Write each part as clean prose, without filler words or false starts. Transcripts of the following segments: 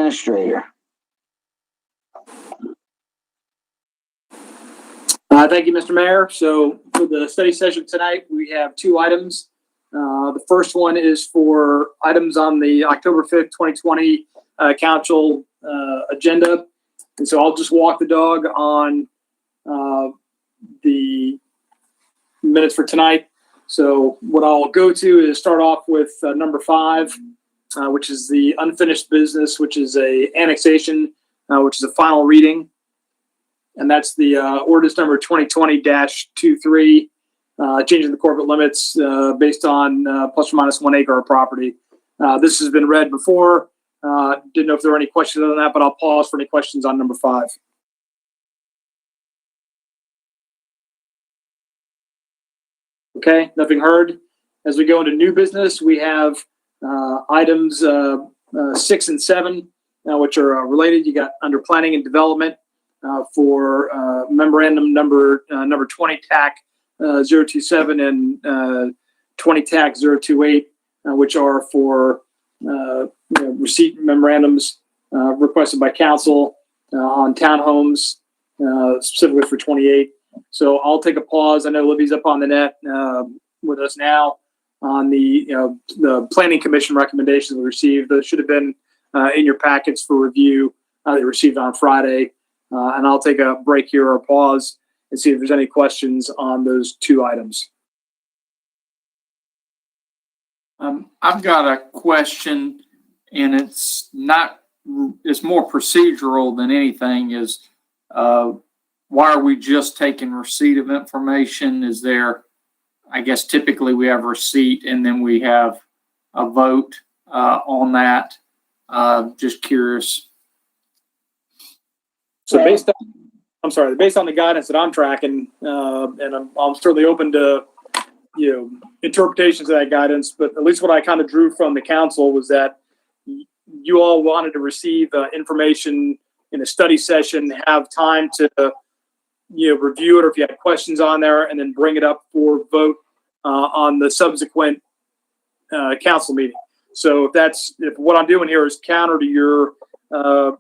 Administrator. Thank you, Mr. Mayor. So for the study session tonight, we have two items. The first one is for items on the October 5th, 2020 council agenda. And so I'll just walk the dog on the minutes for tonight. So what I'll go to is start off with number 5, which is the unfinished business, which is a annexation, which is a final reading. And that's the ordinance number 2020-23, changing the corporate limits based on plus or minus 1 acre of property. This has been read before. Didn't know if there were any questions on that, but I'll pause for any questions on number 5. Okay, nothing heard. As we go into new business, we have items 6 and 7, which are related. You got under planning and development for memorandum number 20 TAC 027 and 20 TAC 028, which are for receipt memorandums requested by council on townhomes, specifically for 28. So I'll take a pause. I know Libby's up on the net with us now on the planning commission recommendations we received. Those should have been in your packets for review. They received on Friday. And I'll take a break here or pause and see if there's any questions on those two items. I've got a question, and it's more procedural than anything. Is why are we just taking receipt of information? Is there, I guess typically we have receipt and then we have a vote on that. Just curious. So based on the guidance that I'm tracking, and I'm certainly open to interpretations of that guidance, but at least what I kind of drew from the council was that you all wanted to receive information in a study session, have time to review it, or if you had questions on there, and then bring it up for vote on the subsequent council meeting. So if what I'm doing here is counter to your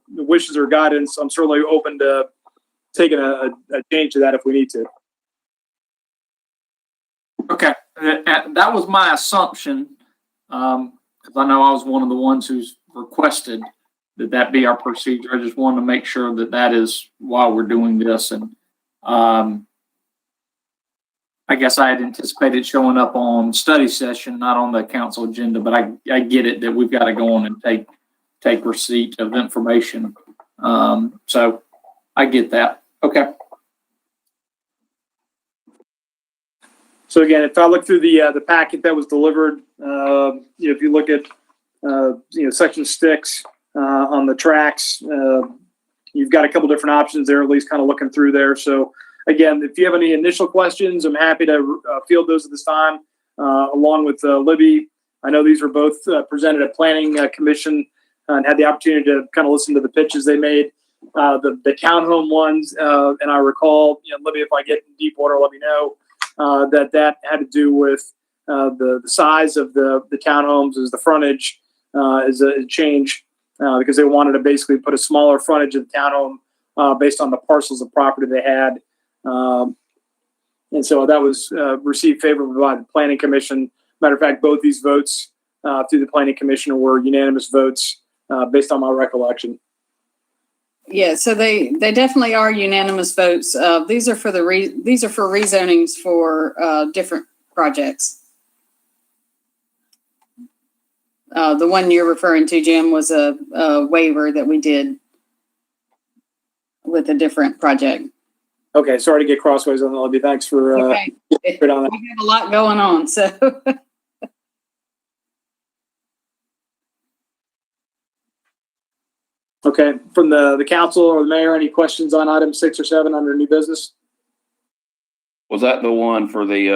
wishes or guidance, I'm certainly open to taking a change to that if we need to. Okay, that was my assumption, because I know I was one of the ones who's requested that be our procedure. I just wanted to make sure that is why we're doing this. And I guess I had anticipated showing up on study session, not on the council agenda, but I get it that we've got to go on and take receipt of information. So I get that. Okay. So again, if I look through the packet that was delivered, if you look at section 6 on the tracks, you've got a couple different options there, at least kind of looking through there. So again, if you have any initial questions, I'm happy to field those at this time, along with Libby. I know these were both presented at Planning Commission and had the opportunity to kind of listen to the pitches they made. The townhome ones, and I recall, Libby, if I get in deep water, let me know. That had to do with the size of the townhomes as the frontage is a change because they wanted to basically put a smaller frontage of the townhome based on the parcels of property they had. And so that was received favorably by the Planning Commission. Matter of fact, both these votes through the Planning Commission were unanimous votes based on my recollection. Yeah, so they definitely are unanimous votes. These are for rezonings for different projects. The one you're referring to, Jim, was a waiver that we did with a different project. Okay, sorry to get crossways on that, Libby. Thanks for okay. We have a lot going on, so. Okay, from the council or the mayor, any questions on items 6 or 7 under new business? Was that the one for the,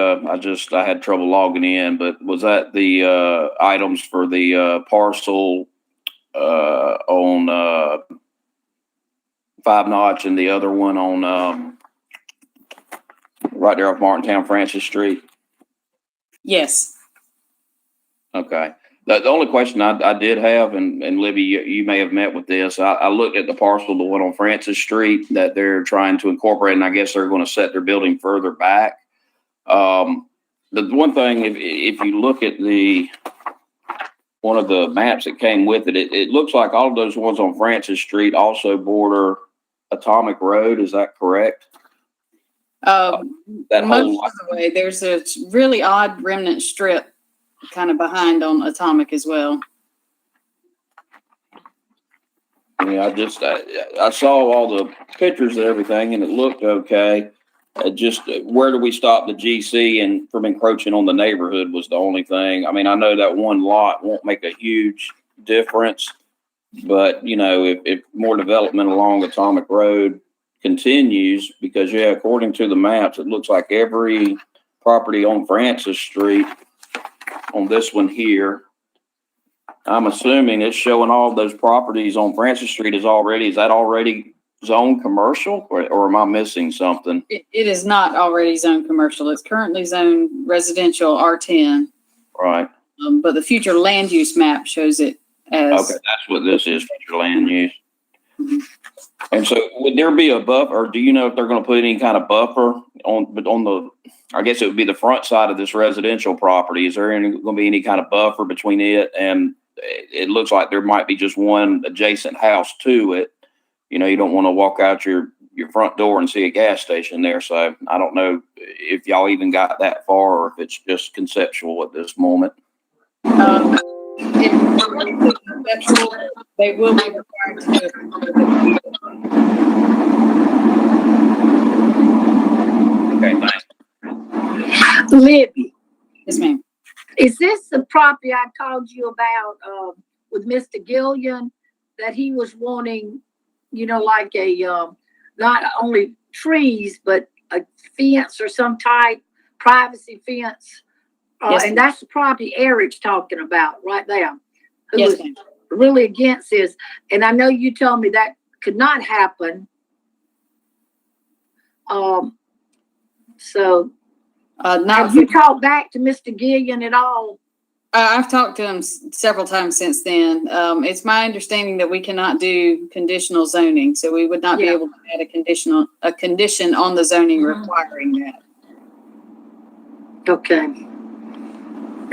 I had trouble logging in, but was that the items for the parcel on 5 Notch and the other one on right there off Martintown Francis Street? Yes. Okay. The only question I did have, and Libby, you may have met with this. I looked at the parcel, the one on Francis Street that they're trying to incorporate, and I guess they're going to set their building further back. The one thing, if you look at one of the maps that came with it, it looks like all of those ones on Francis Street also border Atomic Road. Is that correct? That Most of the way, there's a really odd remnant strip kind of behind on Atomic as well. Yeah, I saw all the pictures and everything, and it looked okay. Just where do we stop the GC and from encroaching on the neighborhood was the only thing. I mean, I know that one lot won't make a huge difference, but if more development along Atomic Road continues, because according to the maps, it looks like every property on Francis Street on this one here, I'm assuming it's showing all those properties on Francis Street is that already zoned commercial, or am I missing something? It is not already zoned commercial. It's currently zoned residential R10. Right. But the future land use map shows it as. Okay, that's what this is, future land use. Mhm. And so would there be a buffer, or do you know if they're going to put any kind of buffer on the, I guess it would be the front side of this residential property. Is there going to be any kind of buffer between it? And it looks like there might be just one adjacent house to it. You don't want to walk out your front door and see a gas station there. So I don't know if y'all even got that far or if it's just conceptual at this moment. If conceptual, they will be required to. Okay, thanks. Libby, Yes, ma'am. is this the property I called you about with Mr. Gillian that he was wanting, like a not only trees but a fence or some type privacy fence? Yes, And that's the property Eric's talking about right there. Who Yes, was ma'am. really against this, and I know you told me that could not happen. So Not have you talked back to Mr. Gillian at all? I've talked to him several times since then. It's my understanding that we cannot do conditional zoning, so we would not be Yeah. able to add a condition on the zoning Mhm. requiring that. Okay.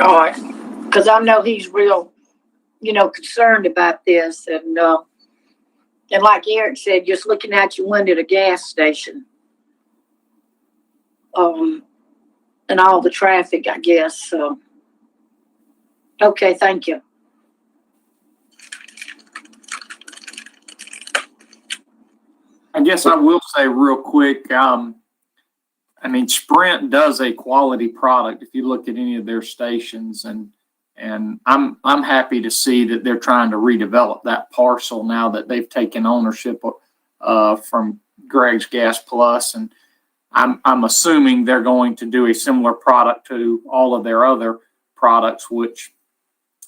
All right. Because I know he's real, concerned about this, and like Eric said, just looking out your window at a gas station, and all the traffic, I guess. So, okay, thank you. I guess I will say real quick, Sprint does a quality product if you look at any of their stations, and I'm happy to see that they're trying to redevelop that parcel now that they've taken ownership from Greg's Gas Plus, and I'm assuming they're going to do a similar product to all of their other products, which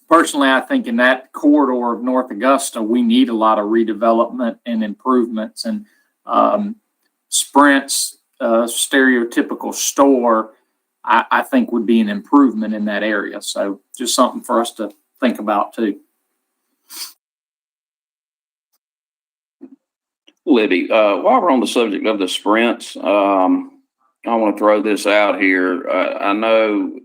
personally I think in that corridor of North Augusta we need a lot of redevelopment and improvements, and Sprint's stereotypical store I think would be an improvement in that area. So just something for us to think about too. Libby, while we're on the subject of the sprints, I want to throw this out here. I know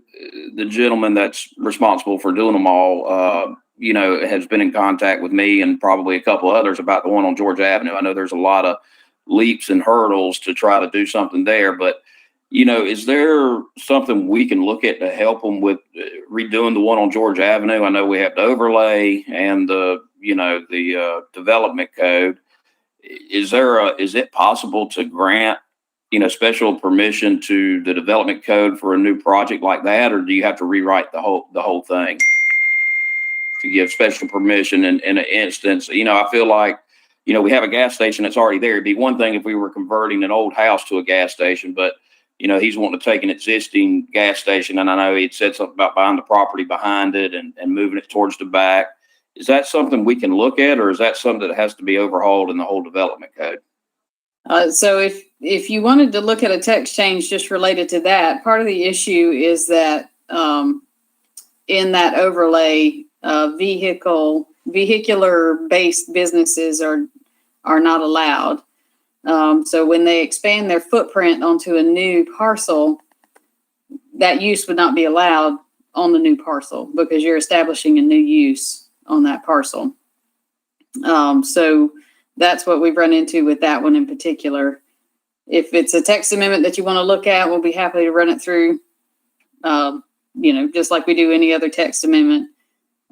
the gentleman that's responsible for doing them all, has been in contact with me and probably a couple others about the one on Georgia Avenue. I know there's a lot of leaps and hurdles to try to do something there, but is there something we can look at to help them with redoing the one on Georgia Avenue? I know we have the overlay and the development code. Is it possible to grant, special permission to the development code for a new project like that? Or do you have to rewrite the whole thing to give special permission in an instance? I feel like, we have a gas station that's already there. It'd be one thing if we were converting an old house to a gas station, but he's wanting to take an existing gas station, and I know he'd said something about buying the property behind it and moving it towards the back. Is that something we can look at, or is that something that has to be overhauled in the whole development code? So if you wanted to look at a text change just related to that, part of the issue is that in that overlay, vehicular-based businesses are not allowed. So when they expand their footprint onto a new parcel, that use would not be allowed on the new parcel because you're establishing a new use on that parcel. So that's what we've run into with that one in particular. If it's a text amendment that you want to look at, we'll be happy to run it through, just like we do any other text amendment.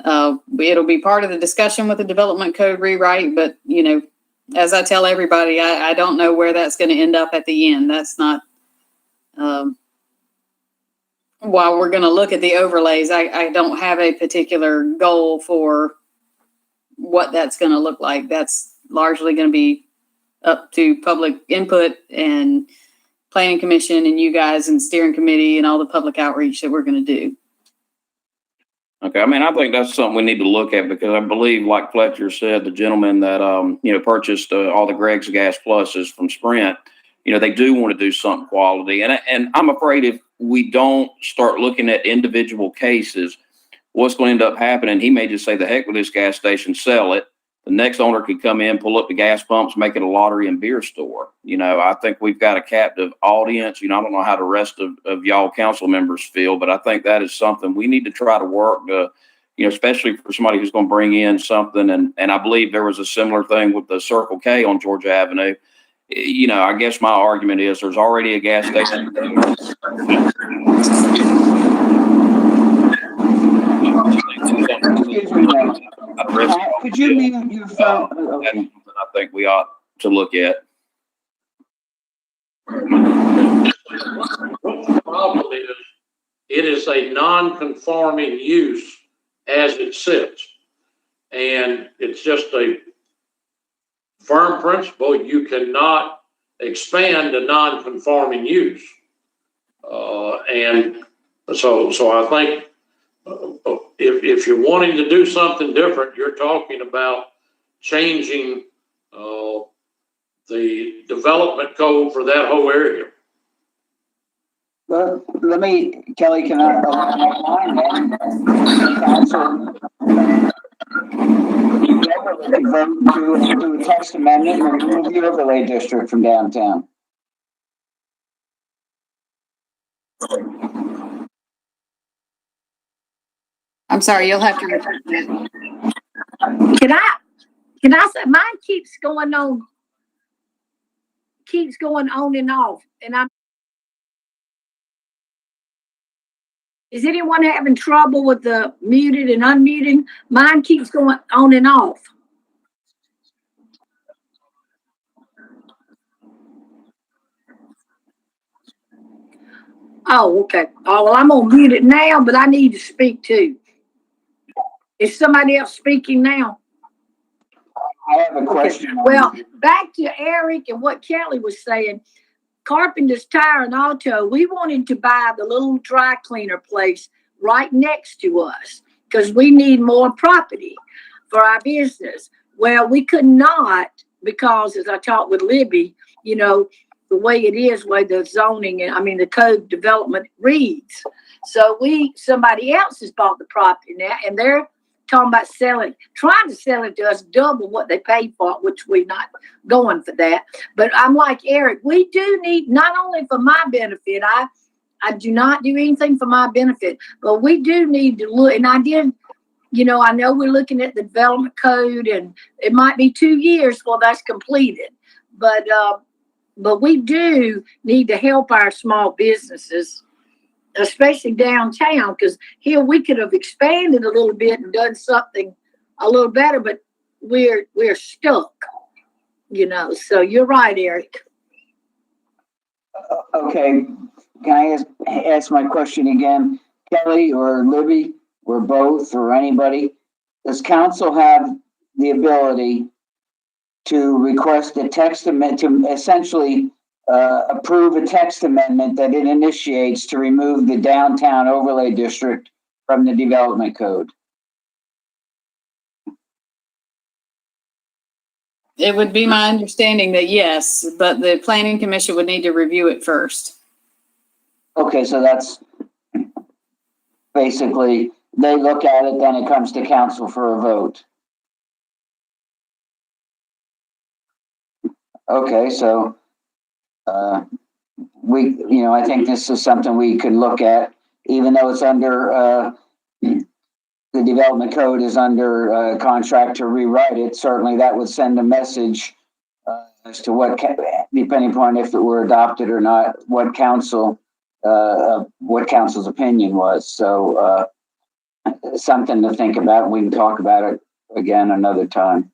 It'll be part of the discussion with the development code rewrite, but, as I tell everybody, I don't know where that's going to end up at the end. That's not, while we're going to look at the overlays, I don't have a particular goal for what that's going to look like. That's largely going to be up to public input and planning commission and you guys and steering committee and all the public outreach that we're going to do. Okay, I mean, I think that's something we need to look at because I believe, like Fletcher said, the gentleman that, purchased all the Greg's Gas Pluses from Sprint, they do want to do something quality. And I'm afraid if we don't start looking at individual cases, what's going to end up happening, he may just say, the heck with this gas station, sell it. The next owner could come in, pull up the gas pumps, make it a lottery and beer store. I think we've got a captive audience. I don't know how the rest of y'all council members feel, but I think that is something we need to try to work to, especially for somebody who's going to bring in something. And I believe there was a similar thing with the Circle K on Georgia Avenue. I guess my argument is there's already a gas station. Could you mute your phone? Okay. I think we ought to look at. The problem is, it is a non-conforming use as it sits. And it's just a firm principle. You cannot expand a non-conforming use. And so I think if you're wanting to do something different, you're talking about changing the development code for that whole area. Well, Kelly, can I line then? Council, vote to do a text amendment and remove the overlay district from downtown. I'm sorry, you'll have to repeat that. Can I say mine keeps going on and off, and is anyone having trouble with the muted and unmuting? Mine keeps going on and off. Oh, okay. Oh, well, I'm gonna mute it now, but I need to speak too. Is somebody else speaking now? I have a question. Okay. Well, back to Eric and what Kelly was saying. Carpenter's Tire and Auto, we wanted to buy the little dry cleaner place right next to us because we need more property for our business. Well, we could not because, as I talked with Libby, the way it is, way the zoning and the code development reads. So somebody else has bought the property now, and they're talking about trying to sell it to us double what they paid for it, which we're not going for that. But I'm like Eric, we do need, not only for my benefit, I do not do anything for my benefit, but we do need to look, and I did, I know we're looking at the development code and it might be 2 years before that's completed, but we do need to help our small businesses, especially downtown, because here we could have expanded a little bit and done something a little better, but we're stuck, so you're right, Eric. Okay, can I ask my question again? Kelly or Libby or both or anybody, does council have the ability to request a text amendment, to essentially approve a text amendment that it initiates to remove the downtown overlay district from the development code? It would be my understanding that yes, but the planning commission would need to review it first. Okay, so that's basically they look at it, then it comes to council for a vote. Okay, so, I think this is something we could look at, even though it's under, the development code is under, contract to rewrite it. Certainly that would send a message, as to depending upon if it were adopted or not, what council's opinion was. So, something to think about. We can talk about it again another time.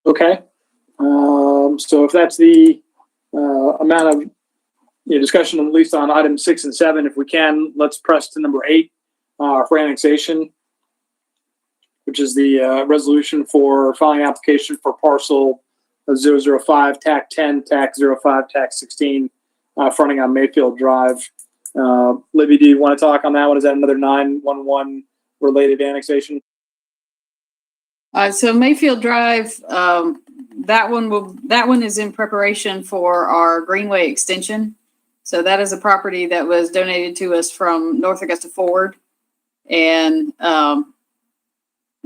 Okay. So if that's the amount of discussion, at least on items 6 and 7, if we can, let's press to number 8 for annexation, which is the resolution for filing application for parcel 005, TAC 10, TAC 05, TAC 16, fronting on Mayfield Drive. Libby, do you want to talk on that one? Is that another 911 related annexation? So Mayfield Drive, that one is in preparation for our Greenway extension. So that is a property that was donated to us from North Augusta Forward. And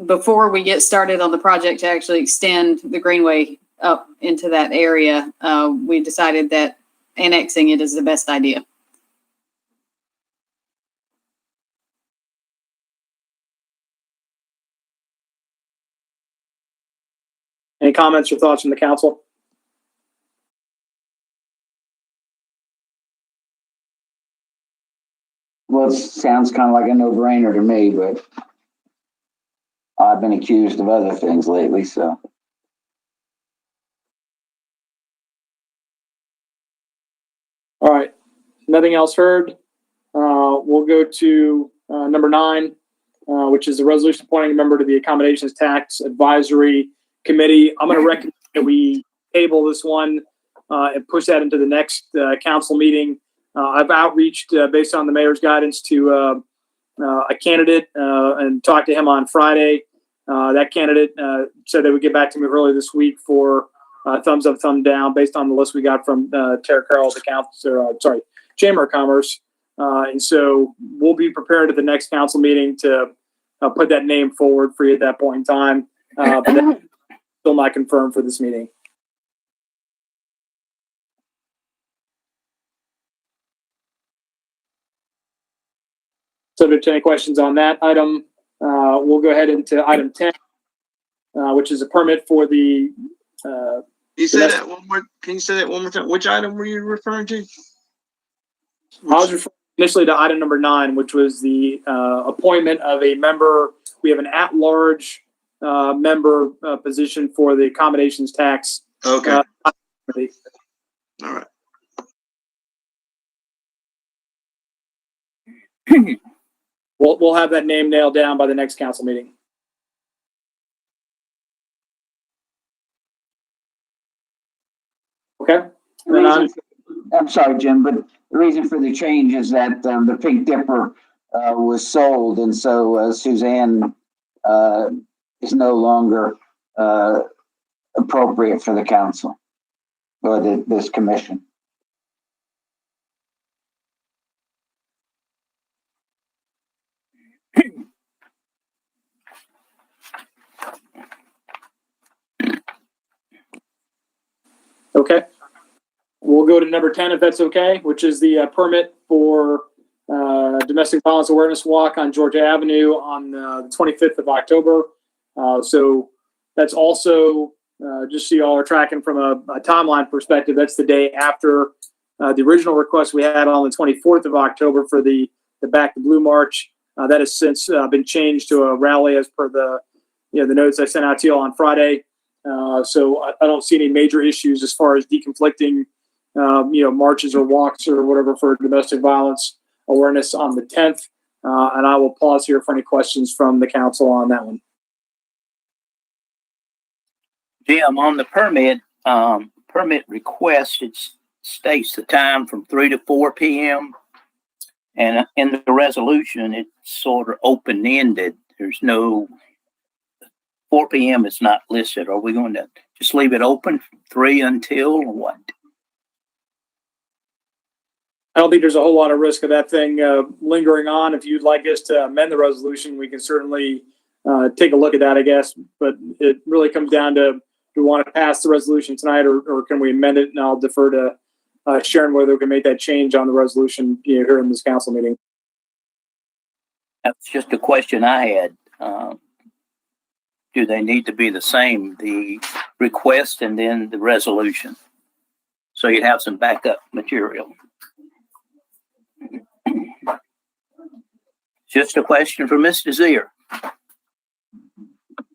before we get started on the project to actually extend the Greenway up into that area, we decided that annexing it is the best idea. Any comments or thoughts from the council? Well, it sounds kind of like a no-brainer to me, but I've been accused of other things lately, so. All right. Nothing else heard. We'll go to number 9, which is the resolution appointing a member to the Accommodations Tax Advisory Committee. I'm going to recommend that we table this one and push that into the next council meeting. I've outreached based on the mayor's guidance to a candidate and talked to him on Friday. That candidate said they would get back to me early this week for thumbs up, thumb down based on the list we got from Tara Carroll, the Chamber of Commerce. And so we'll be prepared at the next council meeting to put that name forward for you at that point in time. But that's still not confirmed for this meeting. Subject to any questions on that item, we'll go ahead into item 10, which is a permit for the. You said that one more. Can you say that one more time? Which item were you referring to? I was referring initially to item number 9, which was the appointment of a member. We have an at-large member position for the accommodations tax. Okay. All right. We'll have that name nailed down by the next council meeting. Okay. I'm sorry, Jim, but the reason for the change is that the Pink Dipper was sold, and so Suzanne is no longer appropriate for the council or this commission. Okay. We'll go to number 10 if that's okay, which is the permit for domestic violence awareness walk on Georgia Avenue on the 25th of October. So that's also, just so y'all are tracking from a timeline perspective, that's the day after the original request we had on the 24th of October for the Back to Blue March. That has since been changed to a rally as per the notes I sent out to you all on Friday. So I don't see any major issues as far as deconflicting, marches or walks or whatever for domestic violence awareness on the 10th. And I will pause here for any questions from the council on that one. Jim, on the permit request, it states the time from 3 to 4 p.m. And in the resolution, it's sort of open-ended. There's no 4 p.m. is not listed. Are we going to just leave it open 3 until what? I don't think there's a whole lot of risk of that thing lingering on. If you'd like us to amend the resolution, we can certainly take a look at that, I guess. But it really comes down to, do we want to pass the resolution tonight, or can we amend it? And I'll defer to Sharon whether we can make that change on the resolution here in this council meeting. That's just a question I had. Do they need to be the same, the request and then the resolution? So you have some backup material. Just a question for Mr. Zier.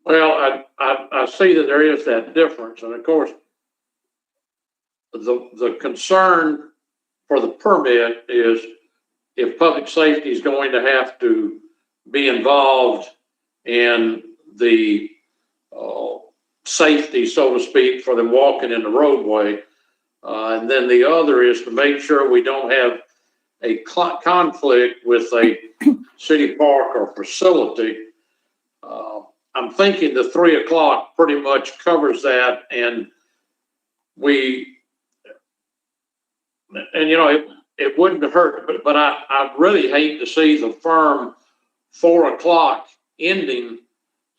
Well, I see that there is that difference, and of course, the concern for the permit is if public safety is going to have to be involved in the safety, so to speak, for them walking in the roadway. And then the other is to make sure we don't have a conflict with a city park or facility. I'm thinking the 3 o'clock pretty much covers that, and it wouldn't hurt, but I really hate to see the firm 4 o'clock ending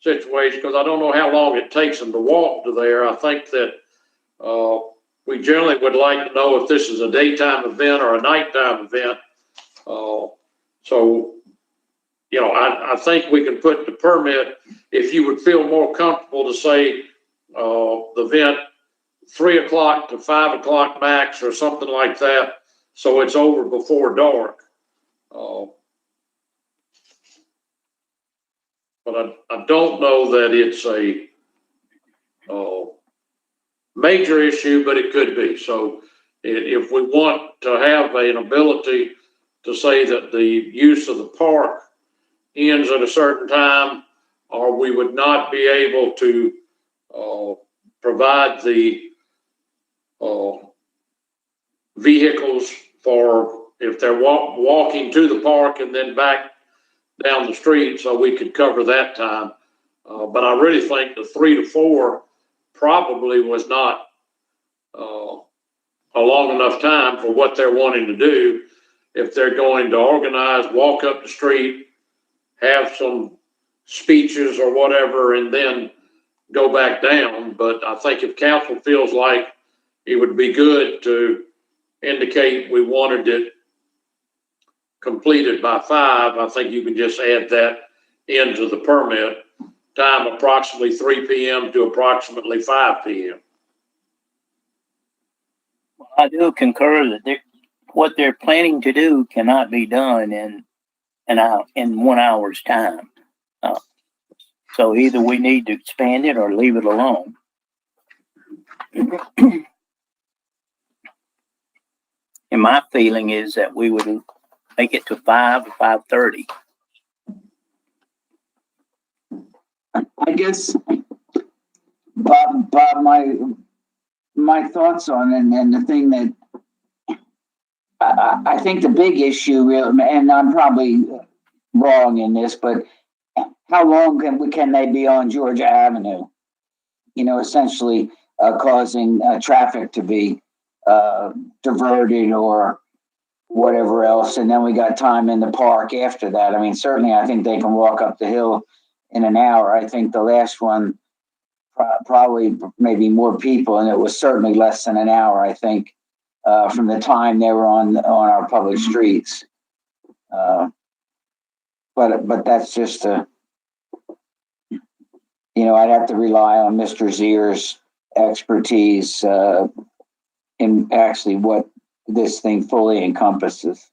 situation, because I don't know how long it takes them to walk to there. I think that we generally would like to know if this is a daytime event or a nighttime event. I think we can put the permit, if you would feel more comfortable to say the event 3 o'clock to 5 o'clock max or something like that, so it's over before dark. But I don't know that it's a major issue, but it could be. So if we want to have an ability to say that the use of the park ends at a certain time, or we would not be able to provide the vehicles for if they're walking to the park and then back down the street, so we could cover that time. But I really think the 3 to 4 probably was not a long enough time for what they're wanting to do. If they're going to organize, walk up the street, have some speeches or whatever, and then go back down. But I think if council feels like it would be good to indicate we wanted it completed by 5, I think you can just add that into the permit. Time approximately 3 p.m. to approximately 5 p.m. I do concur that what they're planning to do cannot be done in 1 hour's time. So either we need to expand it or leave it alone. And my feeling is that we would make it to 5 or 5:30. I guess, Bob, my thoughts on it, and the thing that I think the big issue, and I'm probably wrong in this, but how long can they be on Georgia Avenue? Essentially causing traffic to be diverted or whatever else, and then we got time in the park after that. I mean, certainly I think they can walk up the hill in an hour. I think the last one probably maybe more people, and it was certainly less than an hour, I think, from the time they were on our public streets. But that's just I'd have to rely on Mr. Zier's expertise in actually what this thing fully encompasses.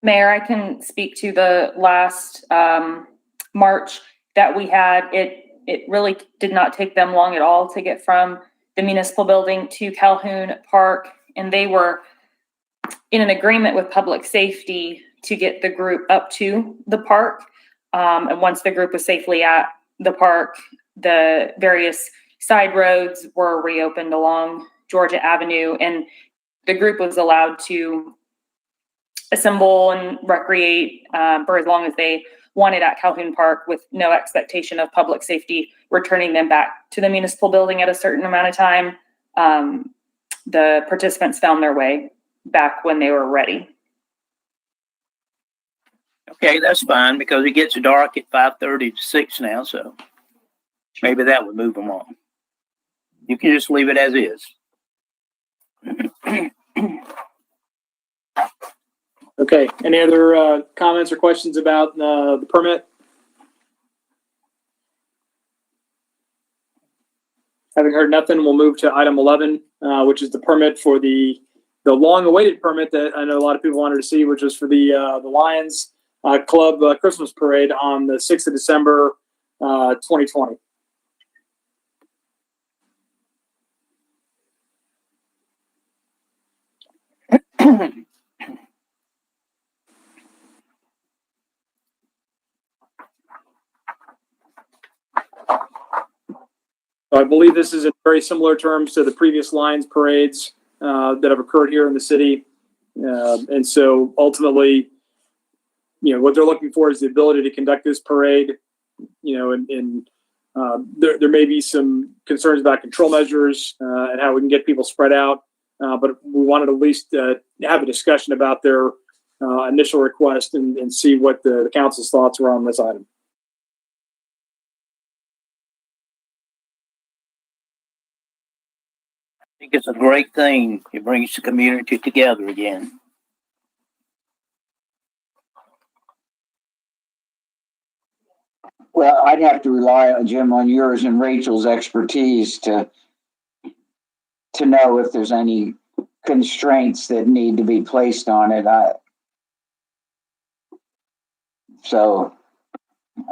Mayor, I can speak to the last march that we had. It really did not take them long at all to get from the municipal building to Calhoun Park, and they were in an agreement with public safety to get the group up to the park. And once the group was safely at the park, the various side roads were reopened along Georgia Avenue, and the group was allowed to assemble and recreate for as long as they wanted at Calhoun Park with no expectation of public safety, returning them back to the municipal building at a certain amount of time. The participants found their way back when they were ready. Okay, that's fine because it gets dark at 5:30 to 6 now, so maybe that would move them on. You can just leave it as is. Okay, any other comments or questions about the permit? Having heard nothing, we'll move to item 11, which is the permit for the long-awaited permit that I know a lot of people wanted to see, which was for the Lions Club Christmas Parade on the 6th of December, 2020. I believe this is in very similar terms to the previous Lions parades that have occurred here in the city. And so ultimately, what they're looking for is the ability to conduct this parade, and there may be some concerns about control measures and how we can get people spread out. But we wanted to at least have a discussion about their initial request and see what the council's thoughts were on this item. I think it's a great thing. It brings the community together again. Well, I'd have to rely on Jim, on yours and Rachel's expertise to know if there's any constraints that need to be placed on it.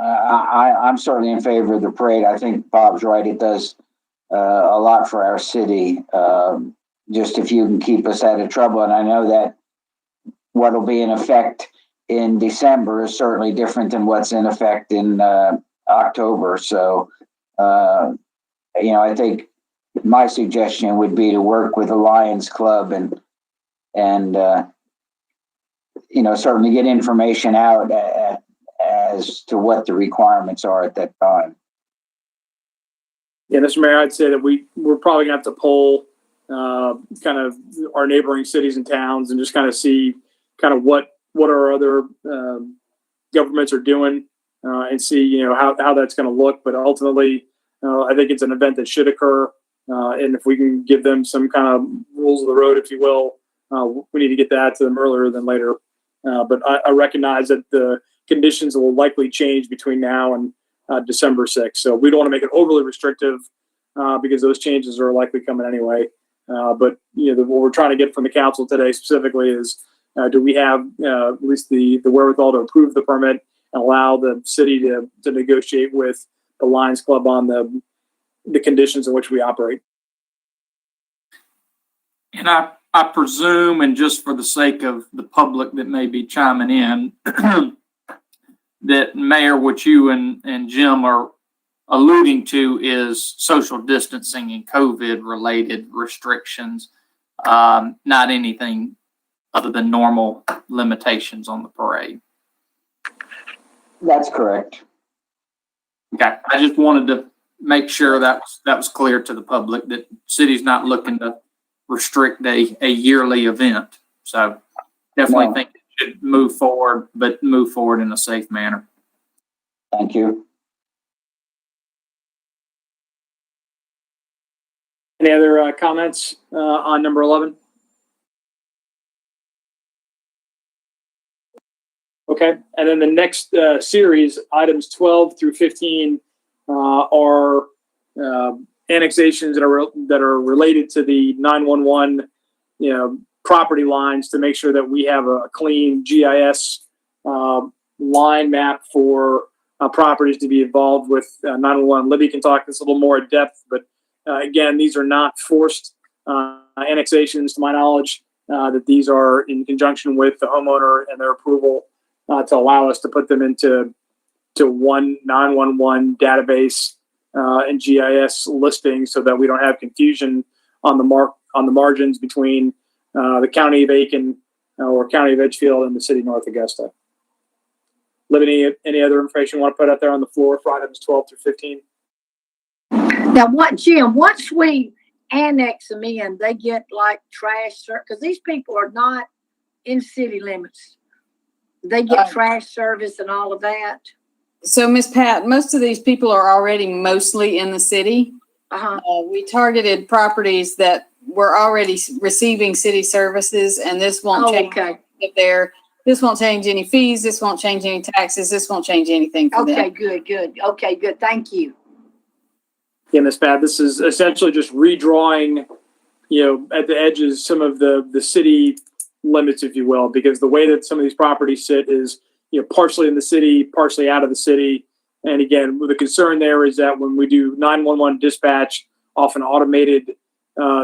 I'm certainly in favor of the parade. I think Bob's right. It does a lot for our city. Just if you can keep us out of trouble. And I know that what'll be in effect in December is certainly different than what's in effect in October. So, I think my suggestion would be to work with the Lions Club and certainly get information out as to what the requirements are at that time. Yeah, Mr. Mayor, I'd say that we're probably gonna have to poll kind of our neighboring cities and towns and just kind of see kind of what our other governments are doing and see how that's going to look. But ultimately, I think it's an event that should occur, and if we can give them some kind of rules of the road, if you will, we need to get that to them earlier than later. But I recognize that the conditions will likely change between now and December 6th. So we don't want to make it overly restrictive because those changes are likely coming anyway. But what we're trying to get from the council today specifically is, do we have at least the wherewithal to approve the permit and allow the city to negotiate with the Lions Club on the conditions in which we operate? And I presume, and just for the sake of the public that may be chiming in, that Mayor, what you and Jim are alluding to is social distancing and COVID related restrictions, not anything other than normal limitations on the parade. That's correct. Okay, I just wanted to make sure that was clear to the public that city's not looking to restrict a yearly event. So definitely think it should move forward, but move forward in a safe manner. Thank you. Any other comments on number 11? Okay, and then the next series, items 12 through 15, are annexations that are related to the 911, property lines to make sure that we have a clean GIS line map for properties to be involved with 911. Libby can talk this a little more in depth, but again, these are not forced annexations, to my knowledge. That these are in conjunction with the homeowner and their approval to allow us to put them into one 911 database and GIS listing, so that we don't have confusion on the margins between the county of Aiken or county of Edgefield and the city of North Augusta. Libby, any other information you want to put out there on the floor for items 12 through 15? Now, Jim, once we annex them in, they get like trash, because these people are not in city limits. They get trash service and all of that. So, Miss Pat, most of these people are already mostly in the city. We targeted properties that were already receiving city services, and this won't change this won't change any fees. This won't change any taxes. This won't change anything for them. Okay, good. Okay, good. Thank you. Yeah, Ms. Pat, this is essentially just redrawing, at the edges, some of the city limits, if you will, because the way that some of these properties sit is, partially in the city, partially out of the city. And again, the concern there is that when we do 911 dispatch off an automated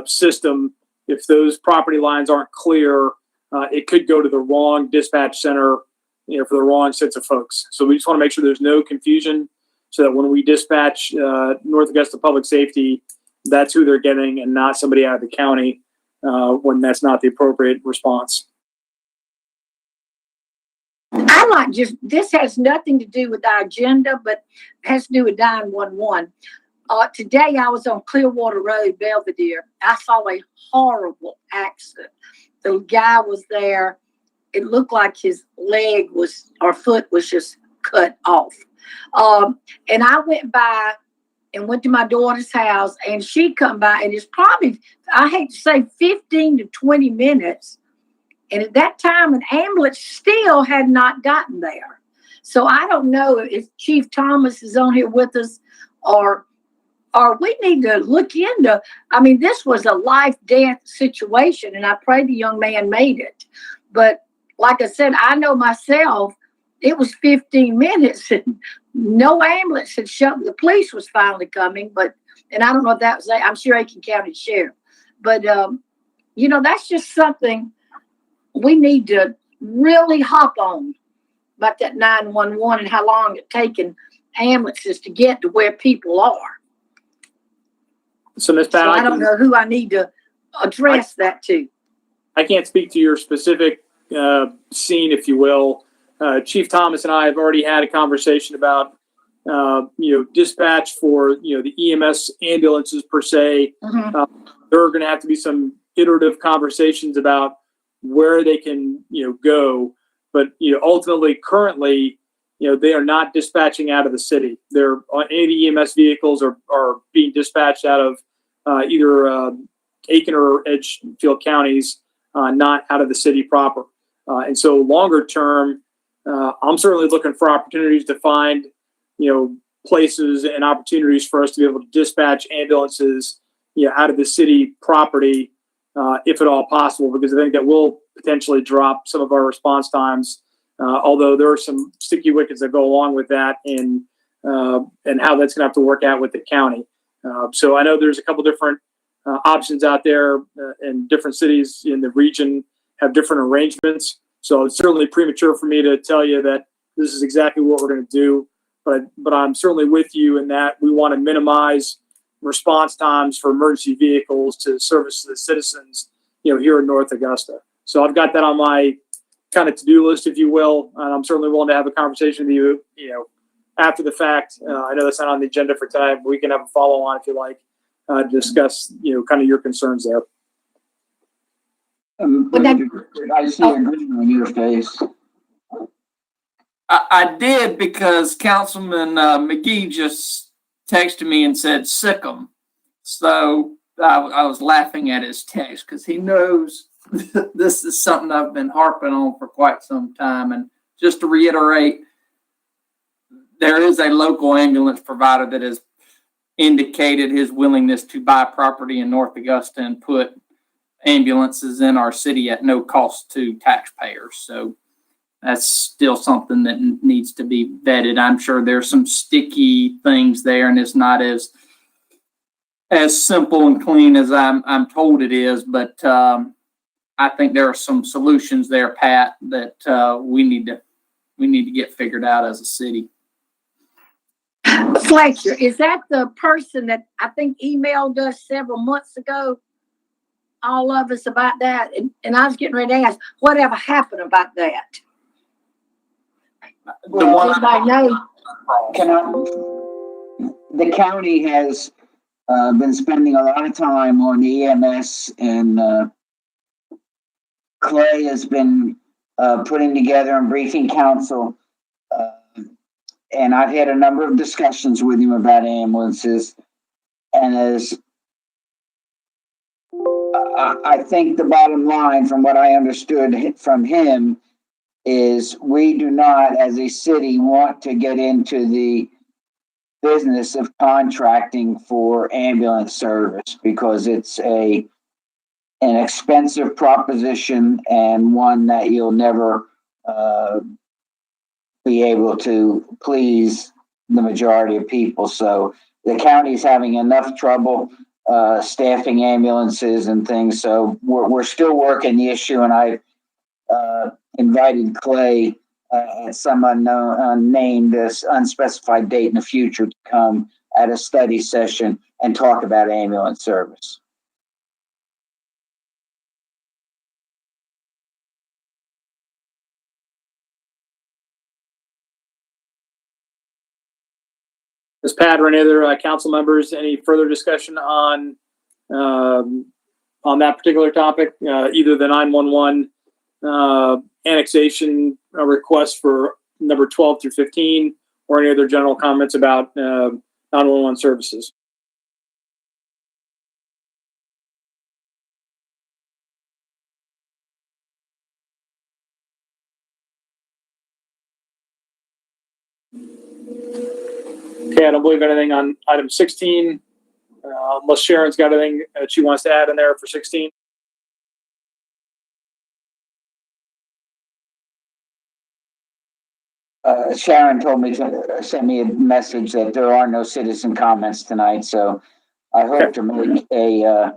system, if those property lines aren't clear, it could go to the wrong dispatch center, for the wrong sets of folks. So we just want to make sure there's no confusion, so that when we dispatch North Augusta Public Safety, that's who they're getting and not somebody out of the county when that's not the appropriate response. This has nothing to do with our agenda, but has to do with 911. Today I was on Clearwater Road, Belvedere. I saw a horrible accident. The guy was there. It looked like his foot was just cut off. And I went by and went to my daughter's house, and she come by, and it's probably, I hate to say, 15 to 20 minutes. And at that time, an ambulance still had not gotten there. So I don't know if Chief Thomas is on here with us, or we need to look into, this was a life-death situation, and I pray the young man made it. But like I said, I know myself, it was 15 minutes and no ambulance had shown. The police was finally coming, and I don't know if that was, I'm sure Aiken County Sheriff. But, that's just something we need to really hop on about that 911 and how long it's taken ambulances to get to where people are. So, Ms. Pat, I don't know who I need to address that to. I can't speak to your specific scene, if you will. Chief Thomas and I have already had a conversation about, dispatch for, the EMS ambulances per se. Mm-hmm. There are going to have to be some iterative conversations about where they can, go. But, ultimately, currently, they are not dispatching out of the city. They're any of the EMS vehicles are being dispatched out of either Aiken or Edgefield counties, not out of the city proper. And so longer term, I'm certainly looking for opportunities to find, places and opportunities for us to be able to dispatch ambulances, out of the city property, if at all possible, because I think that will potentially drop some of our response times. Although there are some sticky wickets that go along with that, and how that's going to have to work out with the county. So I know there's a couple different options out there, and different cities in the region have different arrangements. So it's certainly premature for me to tell you that this is exactly what we're going to do. But I'm certainly with you in that we want to minimize response times for emergency vehicles to service the citizens, here in North Augusta. So I've got that on my kind of to-do list, if you will, and I'm certainly willing to have a conversation with you, after the fact. I know that's not on the agenda for tonight, but we can have a follow-on if you like, discuss, kind of your concerns there. I see a grin on your face. I did, because Councilman McGee just texted me and said, sick 'em. So I was laughing at his text, because he knows this is something I've been harping on for quite some time. And just to reiterate, there is a local ambulance provider that has indicated his willingness to buy property in North Augusta and put ambulances in our city at no cost to taxpayers. So that's still something that needs to be vetted. I'm sure there's some sticky things there, and it's not as simple and clean as I'm told it is. But I think there are some solutions there, Pat, that we need to get figured out as a city. Fletcher, is that the person that I think emailed us several months ago? All of us about that, and I was getting ready to ask, whatever happened about that? The one, Anybody know? The county has been spending a lot of time on the EMS, and Clay has been putting together and briefing council. And I've had a number of discussions with him about ambulances. And as I think the bottom line, from what I understood from him, is we do not, as a city, want to get into the business of contracting for ambulance service, because it's an expensive proposition and one that you'll never be able to please the majority of people. So the county's having enough trouble staffing ambulances and things. So we're still working the issue, and I invited Clay at some unnamed, unspecified date in the future to come at a study session and talk about ambulance service. Ms. Pat or any other council members, any further discussion on that particular topic, either the 911 annexation request for number 12 through 15, or any other general comments about 911 services? Okay, I don't believe anything on item 16, unless Sharon's got anything that she wants to add in there for 16. Sharon told me to send me a message that there are no citizen comments tonight, so I hope to make a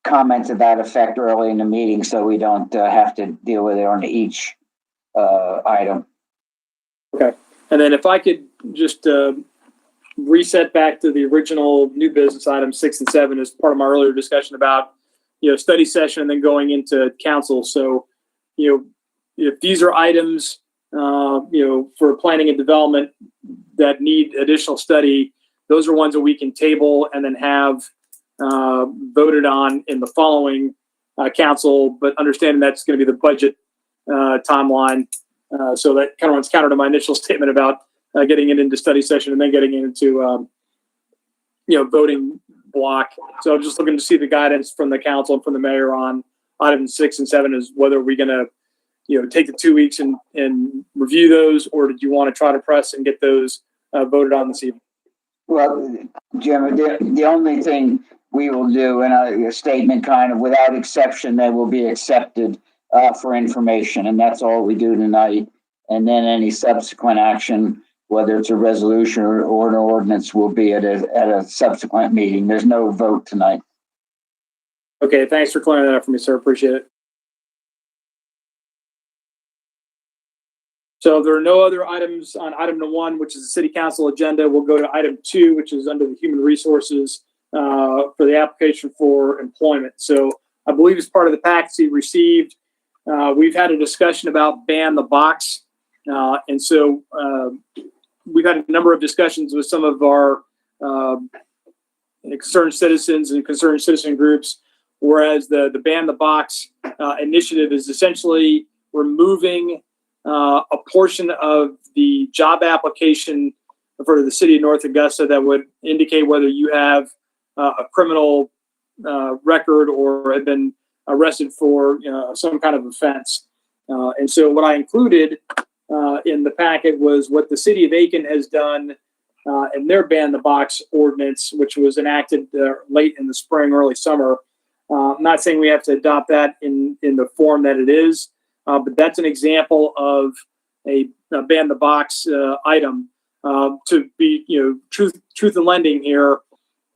comment to that effect early in the meeting, so we don't have to deal with it on each item. Okay, and then if I could just reset back to the original new business items 6 and 7 as part of my earlier discussion about, study session and then going into council. So, if these are items, for planning and development that need additional study, those are ones that we can table and then have voted on in the following council, but understanding that's going to be the budget timeline. So that kind of runs counter to my initial statement about getting it into study session and then getting it into, voting block. So I'm just looking to see the guidance from the council and from the mayor on items 6 and 7 is whether we're going to, take the 2 weeks and review those, or did you want to try to press and get those voted on this evening? Well, Jim, the only thing we will do in a statement kind of without exception, they will be accepted for information, and that's all we do tonight. And then any subsequent action, whether it's a resolution or an ordinance, will be at a subsequent meeting. There's no vote tonight. Okay, thanks for clearing that up for me, sir. Appreciate it. So if there are no other items on item 1, which is the city council agenda, we'll go to item 2, which is under the human resources for the application for employment. So I believe as part of the package you received, we've had a discussion about ban the box. And so we've had a number of discussions with some of our concerned citizens and concerned citizen groups, whereas the ban the box initiative is essentially removing a portion of the job application for the city of North Augusta that would indicate whether you have a criminal record or have been arrested for some kind of offense. And so what I included in the packet was what the city of Aiken has done in their ban the box ordinance, which was enacted late in the spring, early summer. I'm not saying we have to adopt that in the form that it is, but that's an example of a ban the box item to be, truth in lending here,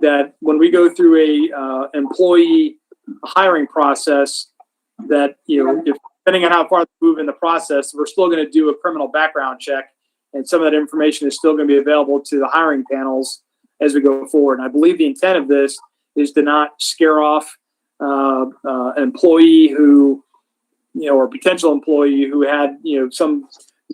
that when we go through a employee hiring process, that, if, depending on how far we move in the process, we're still going to do a criminal background check. And some of that information is still going to be available to the hiring panels as we go forward. And I believe the intent of this is to not scare off an employee who, or potential employee who had, some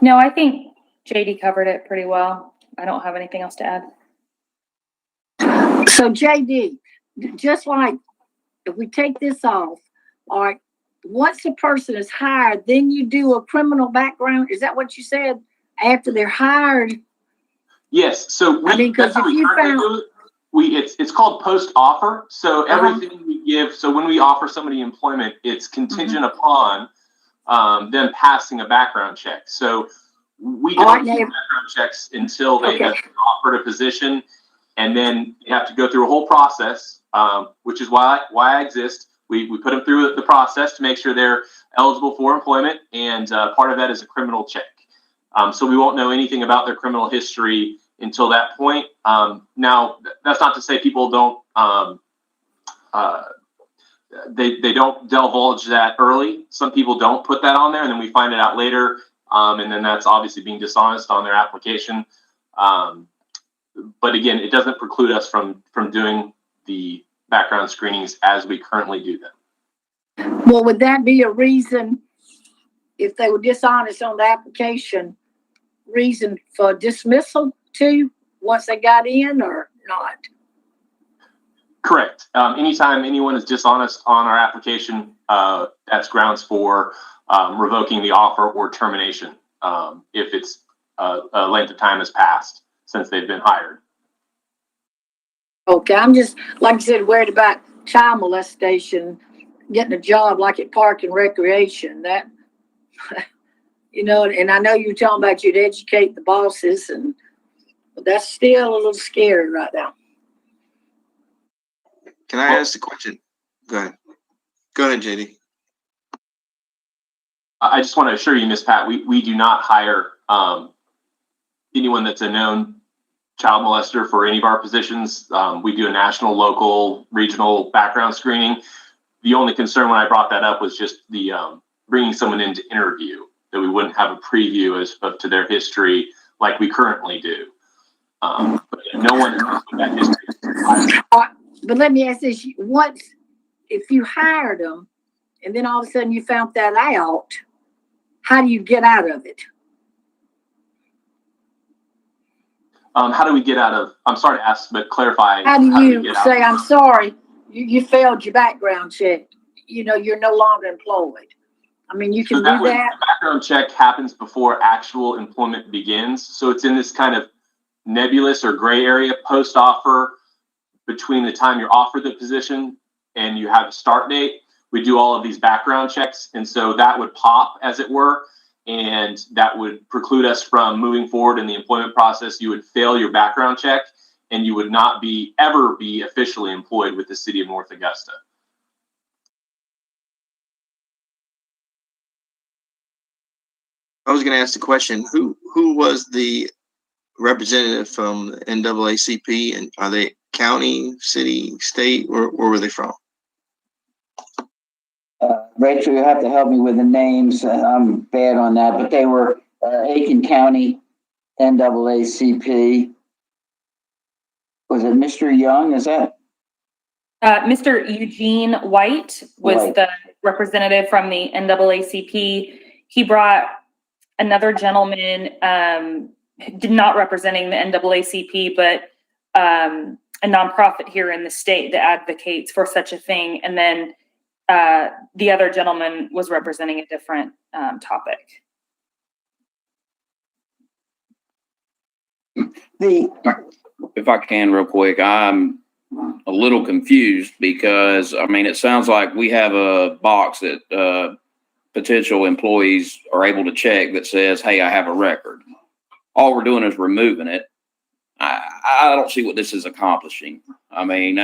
No, I think JD covered it pretty well. I don't have anything else to add. So JD, just like if we take this off, all right, once the person is hired, then you do a criminal background. Is that what you said? After they're hired? Yes, so I mean, because that's how if we you currently found, do it. It's called post offer. So everything we give, so when we offer somebody employment, it's contingent upon them passing a background check. So we All don't right, do now- background checks until they Okay. have been offered a position, and then you have to go through a whole process, which is why I exist. We put them through the process to make sure they're eligible for employment, and part of that is a criminal check. So we won't know anything about their criminal history until that point. Now, that's not to say people don't they don't divulge that early. Some people don't put that on there, and then we find it out later, and then that's obviously being dishonest on their application. But again, it doesn't preclude us from doing the background screenings as we currently do them. well, would that be a reason, if they were dishonest on the application, reason for dismissal too, once they got in or not? Correct. Anytime anyone is dishonest on our application, that's grounds for revoking the offer or termination if it's a length of time has passed since they've been hired. Okay, I'm just, like I said, worried about child molestation, getting a job like at Park and Recreation, that, you know, and I know you're talking about you'd educate the bosses, but that's still a little scary right now. Can I ask the question? Go ahead. Go ahead, JD. I just want to assure you, Ms. Pat, we do not hire anyone that's a known child molester for any of our positions. We do a national, local, regional background screening. The only concern when I brought that up was just the bringing someone in to interview, that we wouldn't have a preview to their history like we currently do. But no one knows what that history is. But let me ask this, once, if you hired them and then all of a sudden you found that out, how do you get out of it? How do we get out of, I'm sorry to ask, but clarify. How do we you get out say, of- I'm sorry, you failed your background check, you know, you're no longer employed? I mean, you can do that. The background check happens before actual employment begins. So it's in this kind of nebulous or gray area post offer between the time you're offered the position and you have a start date. We do all of these background checks. And so that would pop, as it were, and that would preclude us from moving forward in the employment process. You would fail your background check and you would not ever be officially employed with the city of North Augusta. I was going to ask the question, who was the representative from the NAACP, and are they county, city, state, or where were they from? Rachel, you have to help me with the names. I'm bad on that, but they were Aiken County NAACP. Was it Mr. Young? Is that? Mr. Eugene White was White. the representative from the NAACP. He brought another gentleman, not representing the NAACP, but a nonprofit here in the state that advocates for such a thing. And then the other gentleman was representing a different topic. If I can real quick, I'm a little confused because, I mean, it sounds like we have a box that potential employees are able to check that says, hey, I have a record. All we're doing is removing it. I don't see what this is accomplishing. I mean,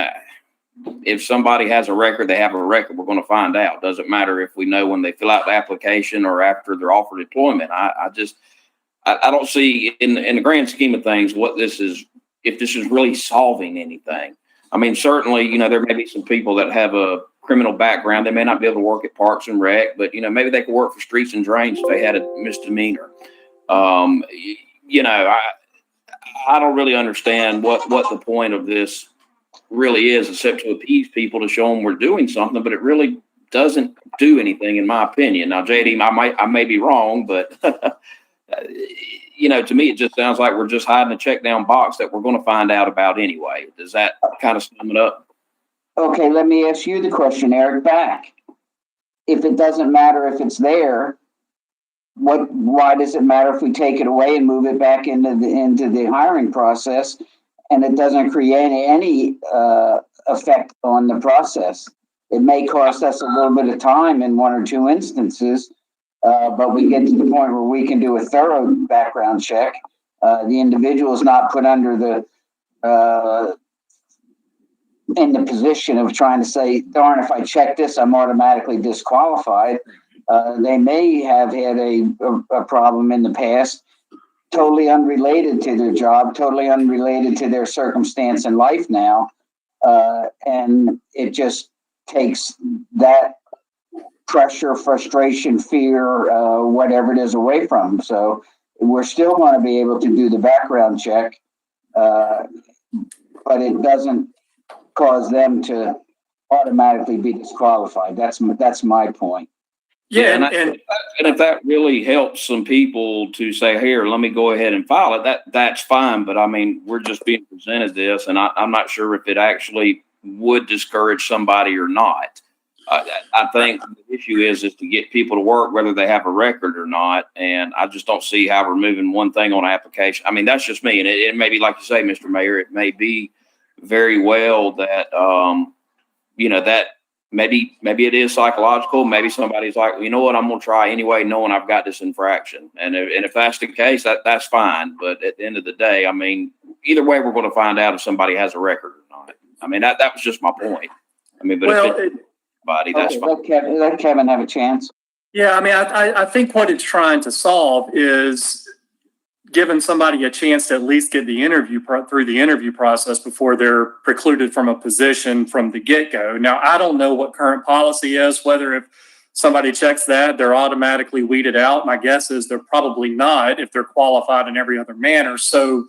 if somebody has a record, they have a record, we're going to find out. Doesn't matter if we know when they fill out the application or after they're offered employment. I don't see in the grand scheme of things what this is, if this is really solving anything. I mean, certainly, you know, there may be some people that have a criminal background. They may not be able to work at Parks and Rec, but, you know, maybe they could work for Streets and Drains if they had a misdemeanor. You know, I don't really understand what the point of this really is, except to appease people, to show them we're doing something, but it really doesn't do anything, in my opinion. Now, JD, I may be wrong, but you know, to me, it just sounds like we're just hiding a check down box that we're going to find out about anyway. Does that kind of sum it up? Okay, let me ask you the question, Eric, back. If it doesn't matter if it's there, why does it matter if we take it away and move it back into the hiring process, and it doesn't create any effect on the process? It may cost us a little bit of time in one or two instances, but we get to the point where we can do a thorough background check. The individual is not put under in the position of trying to say, darn, if I check this, I'm automatically disqualified. They may have had a problem in the past, totally unrelated to their job, totally unrelated to their circumstance in life now. And it just takes that pressure, frustration, fear, whatever it is away from them. So we're still going to be able to do the background check, but it doesn't cause them to automatically be disqualified. That's my point. Yeah, and if that really helps some people to say, here, let me go ahead and file it, that's fine. But I mean, we're just being presented this, and I'm not sure if it actually would discourage somebody or not. I think the issue is to get people to work, whether they have a record or not. And I just don't see how removing one thing on an application. I mean, that's just me. And it may be, like you say, Mr. Mayor, it may be very well that, you know, that maybe it is psychological. Maybe somebody's like, well, you know what, I'm going to try anyway, knowing I've got this infraction. And if that's the case, that's fine. But at the end of the day, I mean, either way, we're going to find out if somebody has a record or not. I mean, that was just my point. I mean, but well, if body, that's fine. Let Kevin have a chance. yeah, I mean, I think what it's trying to solve is giving somebody a chance to at least get the interview through the interview process before they're precluded from a position from the get-go. Now, I don't know what current policy is, whether if somebody checks that, they're automatically weeded out. My guess is they're probably not if they're qualified in every other manner. So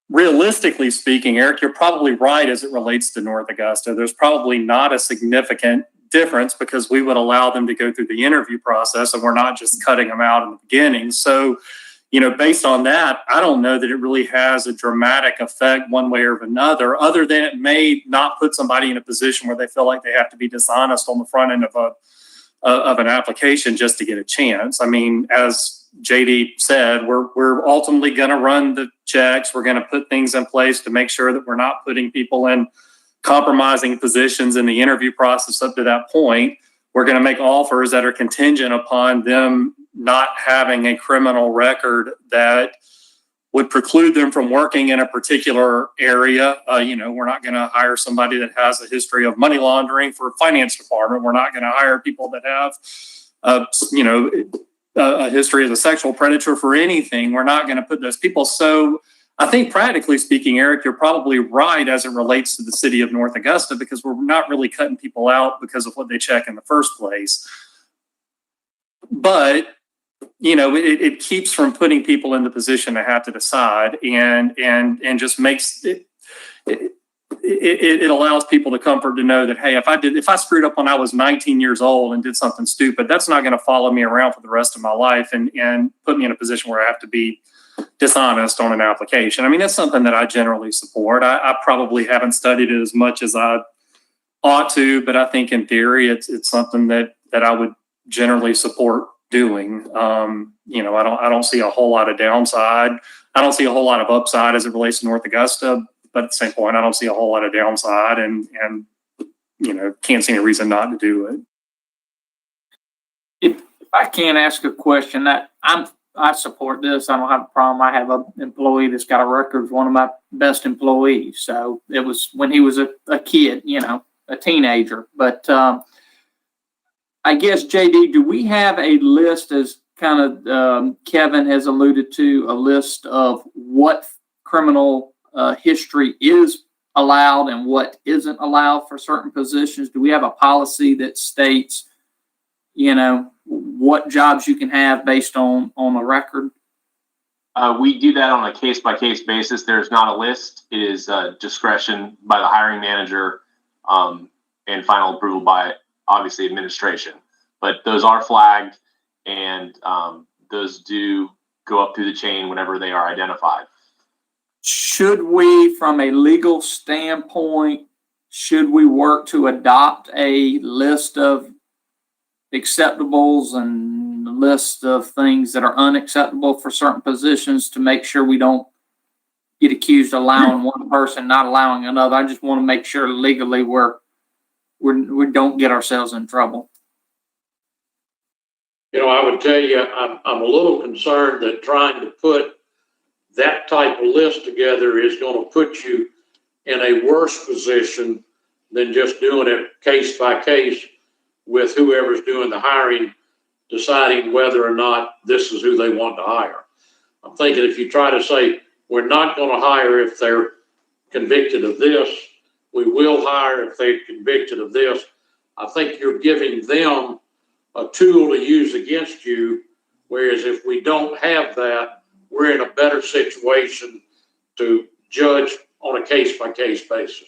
realistically speaking, Eric, you're probably right as it relates to North Augusta. There's probably not a significant difference because we would allow them to go through the interview process and we're not just cutting them out in the beginning. So, you know, based on that, I don't know that it really has a dramatic effect one way or another, other than it may not put somebody in a position where they feel like they have to be dishonest on the front end of an application just to get a chance. I mean, as JD said, we're ultimately going to run the checks. We're going to put things in place to make sure that we're not putting people in compromising positions in the interview process up to that point. We're going to make offers that are contingent upon them not having a criminal record that would preclude them from working in a particular area. You know, we're not going to hire somebody that has a history of money laundering for a finance department. We're not going to hire people that have, you know, a history as a sexual predator for anything. We're not going to put those people. So I think practically speaking, Eric, you're probably right as it relates to the city of North Augusta, because we're not really cutting people out because of what they check in the first place. But, you know, it keeps from putting people in the position to have to decide, and just makes it allows people the comfort to know that, hey, if I screwed up when I was 19 years old and did something stupid, that's not going to follow me around for the rest of my life and put me in a position where I have to be dishonest on an application. I mean, that's something that I generally support. I probably haven't studied it as much as I ought to, but I think in theory, it's something that I would generally support doing. You know, I don't see a whole lot of downside. I don't see a whole lot of upside as it relates to North Augusta, but at the same point, I don't see a whole lot of downside, and you know, can't see any reason not to do it. If I can ask a question, I support this. I don't have a problem. I have an employee that's got a record as one of my best employees. So it was when he was a kid, you know, a teenager. But I guess, JD, do we have a list, as kind of Kevin has alluded to, a list of what criminal history is allowed and what isn't allowed for certain positions? Do we have a policy that states, you know, what jobs you can have based on a record? We do that on a case-by-case basis. There's not a list. It is discretion by the hiring manager and final approval by, obviously, administration. But those are flagged, and those do go up through the chain whenever they are identified. Should we, from a legal standpoint, should we work to adopt a list of acceptables and a list of things that are unacceptable for certain positions to make sure we don't get accused of allowing one person, not allowing another? I just want to make sure legally we don't get ourselves in trouble. You know, I would tell you, I'm a little concerned that trying to put that type of list together is going to put you in a worse position than just doing it case by case with whoever's doing the hiring, deciding whether or not this is who they want to hire. I'm thinking if you try to say, we're not going to hire if they're convicted of this, we will hire if they're convicted of this, I think you're giving them a tool to use against you. Whereas if we don't have that, we're in a better situation to judge on a case by case basis.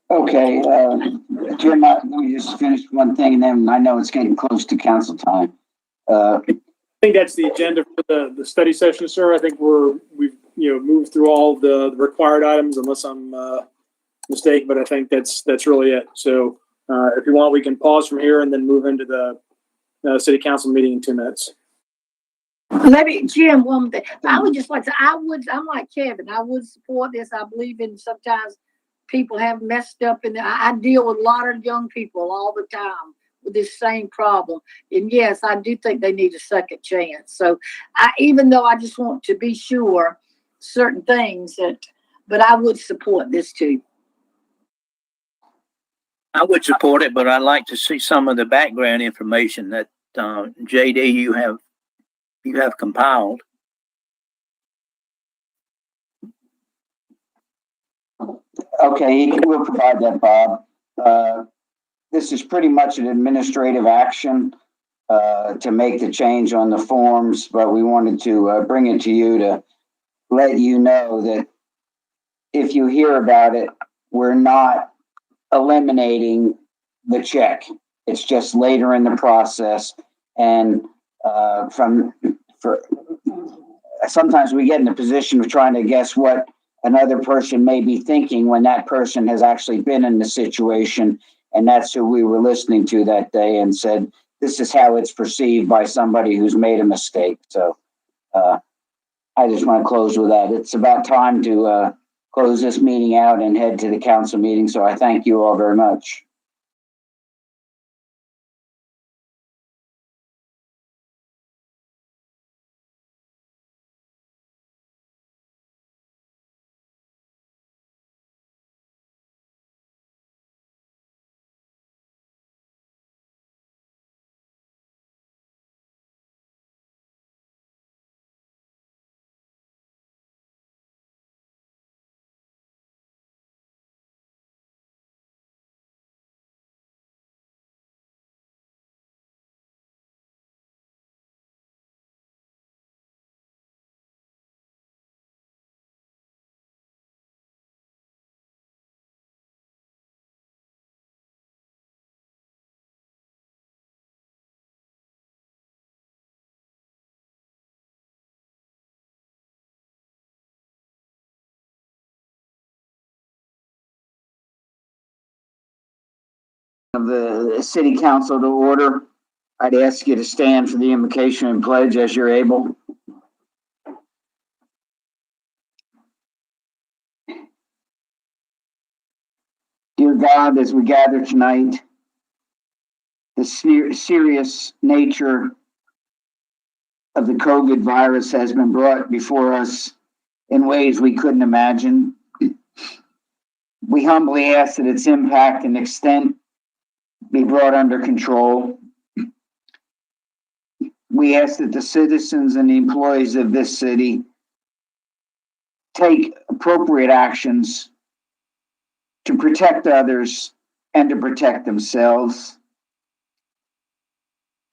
Okay, Jim, we just finished one thing and then I know it's getting close to council time. I think that's the agenda for the study session, sir. I think we've moved through all the required items unless I'm mistaken, but I think that's really it. So if you want, we can pause from here and then move into the city council meeting in 2 minutes. Maybe Jim, one thing. I would just like to, I'm like Kevin, I would support this. I believe in sometimes people have messed up and I deal with a lot of young people all the time with this same problem. And yes, I do think they need a second chance. So even though I just want to be sure certain things but I would support this too. I would support it, but I'd like to see some of the background information that JD you have compiled. Okay, we'll provide that, Bob. This is pretty much an administrative action to make the change on the forms, but we wanted to bring it to you to let you know that if you hear about it, we're not eliminating the check. It's just later in the process. And sometimes we get in the position of trying to guess what another person may be thinking when that person has actually been in the situation. And that's who we were listening to that day and said, this is how it's perceived by somebody who's made a mistake. So I just want to close with that. It's about time to close this meeting out and head to the council meeting. So I thank you all very much. Of the city council to order. I'd ask you to stand for the invocation and pledge as you're able. Dear God, as we gather tonight, the serious nature of the COVID virus has been brought before us in ways we couldn't imagine. We humbly ask that its impact and extent be brought under control. We ask that the citizens and the employees of this city take appropriate actions to protect others and to protect themselves.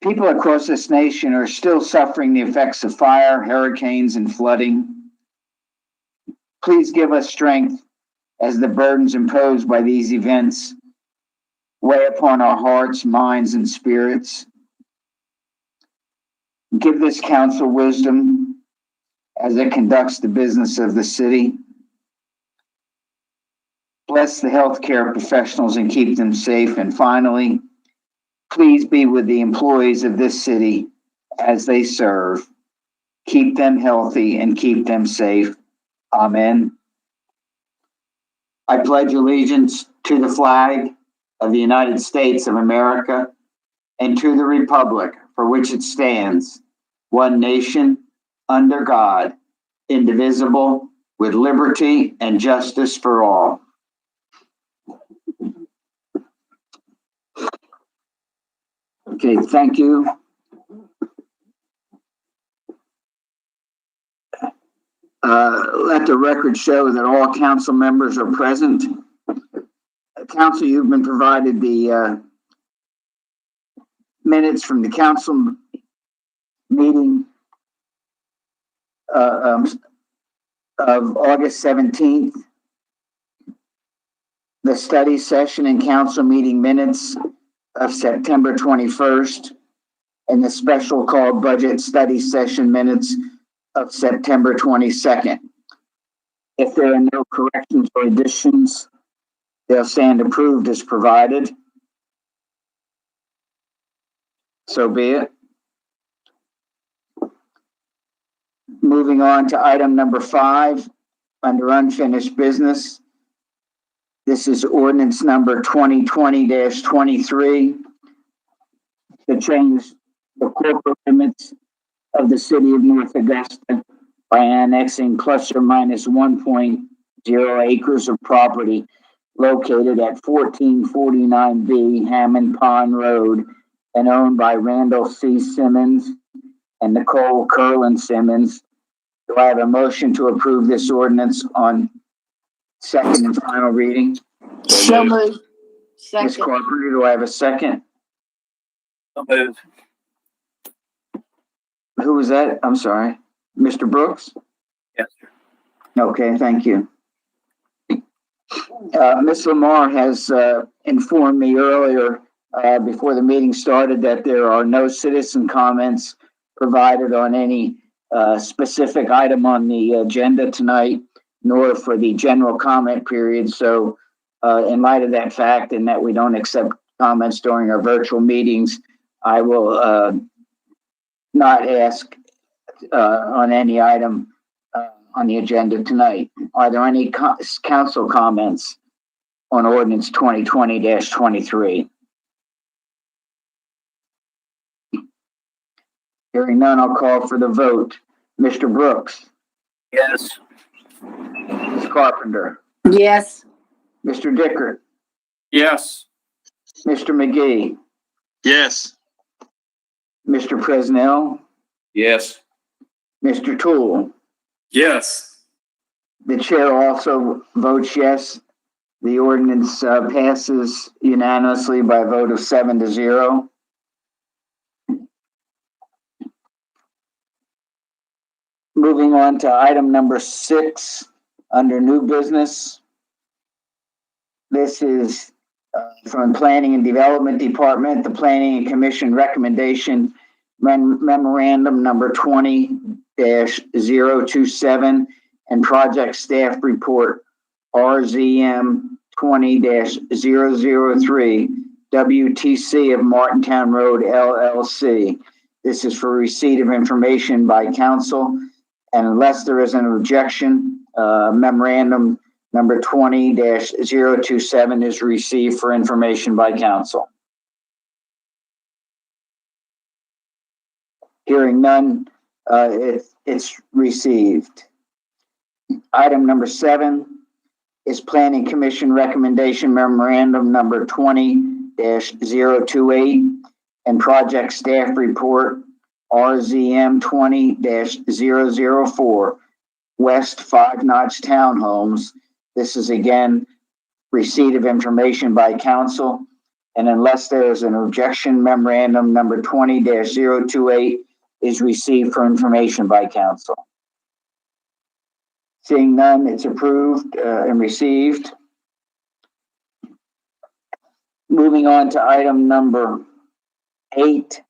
People across this nation are still suffering the effects of fire, hurricanes, and flooding. Please give us strength as the burdens imposed by these events weigh upon our hearts, minds, and spirits. Give this council wisdom as it conducts the business of the city. Bless the healthcare professionals and keep them safe. And finally, please be with the employees of this city as they serve. Keep them healthy and keep them safe. Amen. I pledge allegiance to the flag of the United States of America and to the republic for which it stands, one nation, under God, indivisible, with liberty and justice for all. Okay, thank you. Let the record show that all council members are present. Council, you've been provided the minutes from the council meeting of August 17th, the study session and council meeting minutes of September 21st, and the special called budget study session minutes of September 22nd. If there are no corrections or additions, they'll stand approved as provided. So be it. Moving on to item number 5, under unfinished business. This is ordinance number 2020-23 to change the corporate limits of the city of North Augusta by annexing plus or minus 1.0 acres of property located at 1449B Hammond Pond Road and owned by Randall C. Simmons and Nicole Curlin Simmons. Do I have a motion to approve this ordinance on second and final reading? So moved. Ms. Second. Carpenter, do I have a second? So moved. Who was that? I'm sorry. Mr. Brooks? Yes, sir. Okay, thank you. Ms. Lamar has informed me earlier before the meeting started that there are no citizen comments provided on any specific item on the agenda tonight, nor for the general comment period. So in light of that fact and that we don't accept comments during our virtual meetings, I will not ask on any item on the agenda tonight. Are there any council comments on ordinance 2020-23? Hearing none, I'll call for the vote. Mr. Brooks? Yes. Ms. Carpenter? Yes. Mr. Dickert? Yes. Mr. McGee? Yes. Mr. Presnell? Yes. Mr. Toole? Yes. The chair also votes yes. The ordinance passes unanimously by a vote of 7-0. Moving on to item number 6 under new business. This is from Planning and Development Department, the Planning and Commission recommendation memorandum number 20-027 and project staff report RZM 20-003 WTC of Martintown Road LLC. This is for receipt of information by council, and unless there is an objection, memorandum number 20-027 is received for information by council. Hearing none, it's received. Item number 7 is Planning Commission recommendation memorandum number 20-028 and project staff report RZM 20-004 West 5 Notch Townhomes. This is again receipt of information by council, and unless there is an objection, memorandum number 20-028 is received for information by council. Seeing none, it's approved and received. Moving on to item number 8.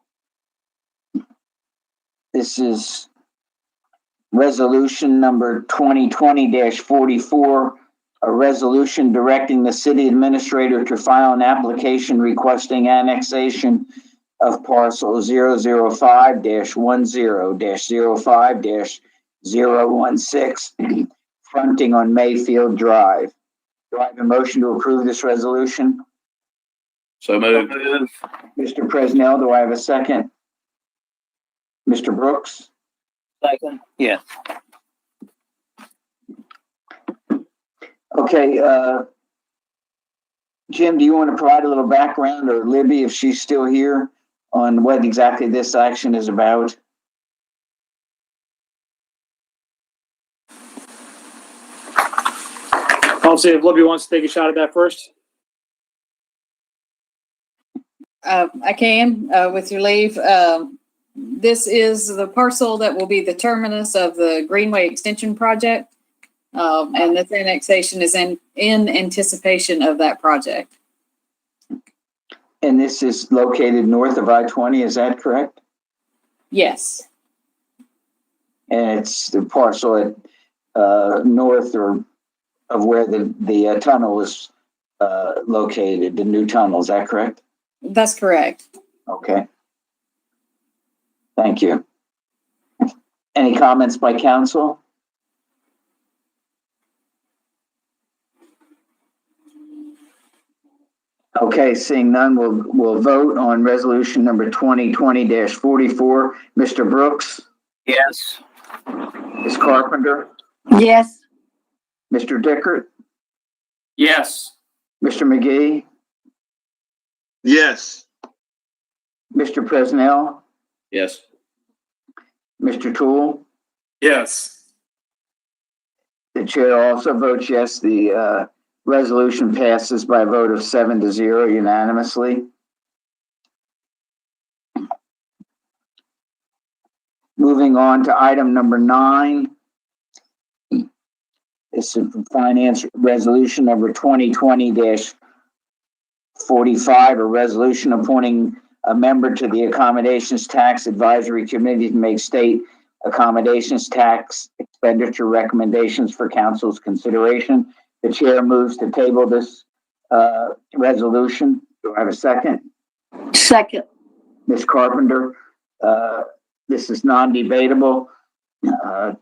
This is resolution number 2020-44, a resolution directing the city administrator to file an application requesting annexation of parcel 005-10-05-016 fronting on Mayfield Drive. Do I have a motion to approve this resolution? So moved. Mr. Presnell, do I have a second? Mr. Brooks? Second. Yeah. Okay, Jim, do you want to provide a little background, or Libby, if she's still here, on what exactly this action is about? I'll see if Libby wants to take a shot at that first. I can, with your leave. This is the parcel that will be the terminus of the Greenway Extension Project. And this annexation is in anticipation of that project. And this is located north of I-20, is that correct? Yes, And it's the parcel at north or of where the tunnel is located, the new tunnel, is that correct? that's correct. Okay. Thank you. Any comments by council? Okay, seeing none, we'll vote on resolution number 2020-44. Mr. Brooks, Yes. Ms. Carpenter, Yes. Mr. Dickert, Yes. Mr. McGee, Yes. Mr. Presnell, Yes. Mr. Toole. Yes. The chair also votes yes. The resolution passes by a vote of 7-0 unanimously. Moving on to item number 9. This is finance resolution number 2020-45, a resolution appointing a member to the Accommodations Tax Advisory Committee to make state accommodations tax expenditure recommendations for council's consideration. The chair moves to table this resolution. Do I have a second? Second. Ms. Carpenter, this is non-debatable.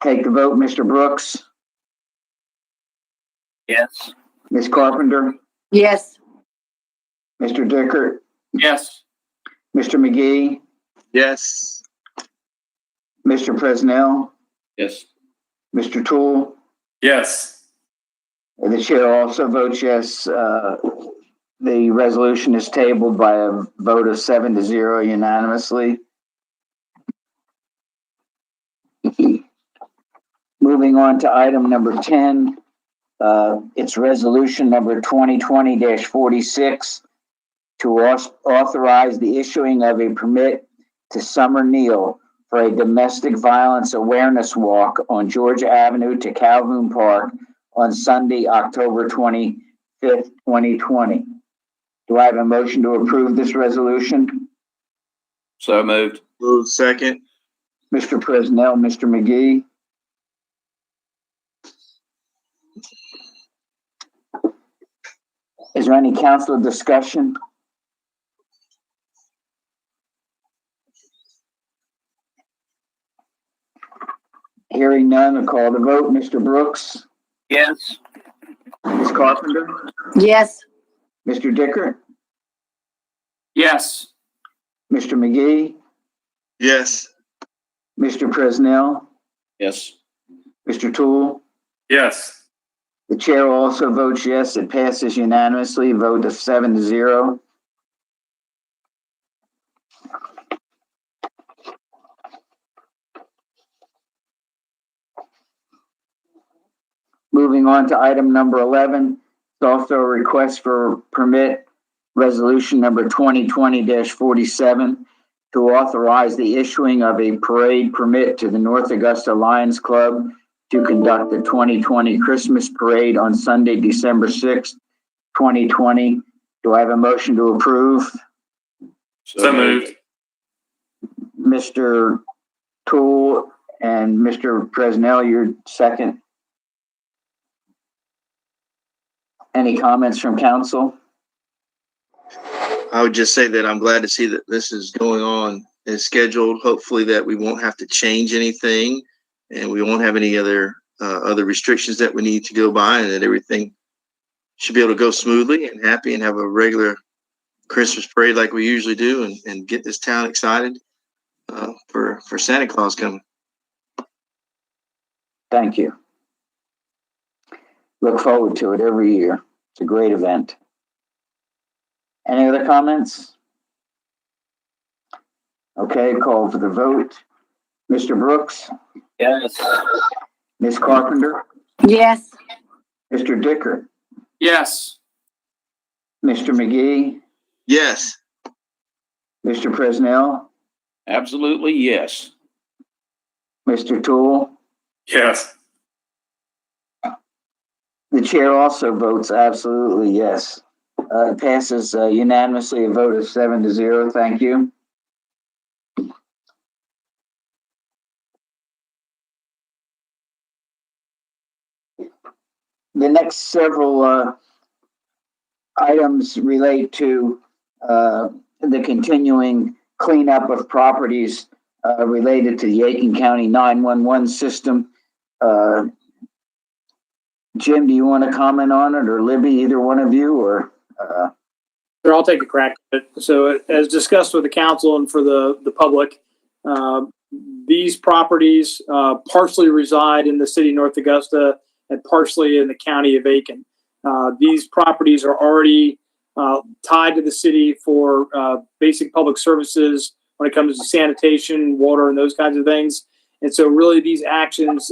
Take the vote, Mr. Brooks, Yes. Ms. Carpenter, Yes. Mr. Dickert, Yes. Mr. McGee, Yes. Mr. Presnell, Yes. Mr. Toole. Yes. The chair also votes yes. The resolution is tabled by a vote of 7-0 unanimously. Moving on to item number 10. It's resolution number 2020-46 to authorize the issuing of a permit to Summer Neal for a domestic violence awareness walk on Georgia Avenue to Calhoun Park on Sunday, October 25th, 2020. Do I have a motion to approve this resolution? So moved. Move second. Mr. Presnell, Mr. McGee. Is there any council discussion? Hearing none, I'll call the vote. Mr. Brooks, Yes. Ms. Carpenter, Yes. Mr. Dickert, Yes. Mr. McGee, Yes. Mr. Presnell, Yes. Mr. Toole. Yes. The chair also votes yes. It passes unanimously, vote of 7-0. Moving on to item number 11, it's also a request for permit, resolution number 2020-47, to authorize the issuing of a parade permit to the North Augusta Lions Club to conduct the 2020 Christmas parade on Sunday, December 6th, 2020. Do I have a motion to approve? So moved. Mr. Tool and Mr. Presnell, your second. Any comments from council? I would just say that I'm glad to see that this is going on as scheduled. Hopefully that we won't have to change anything and we won't have any other restrictions that we need to go by, and that everything should be able to go smoothly and happy and have a regular Christmas parade like we usually do, and get this town excited for Santa Claus coming. Thank you. Look forward to it every year. It's a great event. Any other comments? Okay, call for the vote. Mr. Brooks, Yes. Ms. Carpenter, Yes. Mr. Dicker, Yes. Mr. McGee, Yes. Mr. Presnell, Absolutely, yes. Mr. Tool. Yes. The chair also votes absolutely yes. It passes unanimously, a vote of 7-0. Thank you. The next several items relate to the continuing cleanup of properties related to the Aiken County 911 system. Jim, do you want to comment on it, or Libby, either one of you, or? Sure, I'll take a crack at it. So as discussed with the council and for the public, these properties partially reside in the city of North Augusta and partially in the county of Aiken. These properties are already tied to the city for basic public services when it comes to sanitation, water, and those kinds of things. And so really these actions,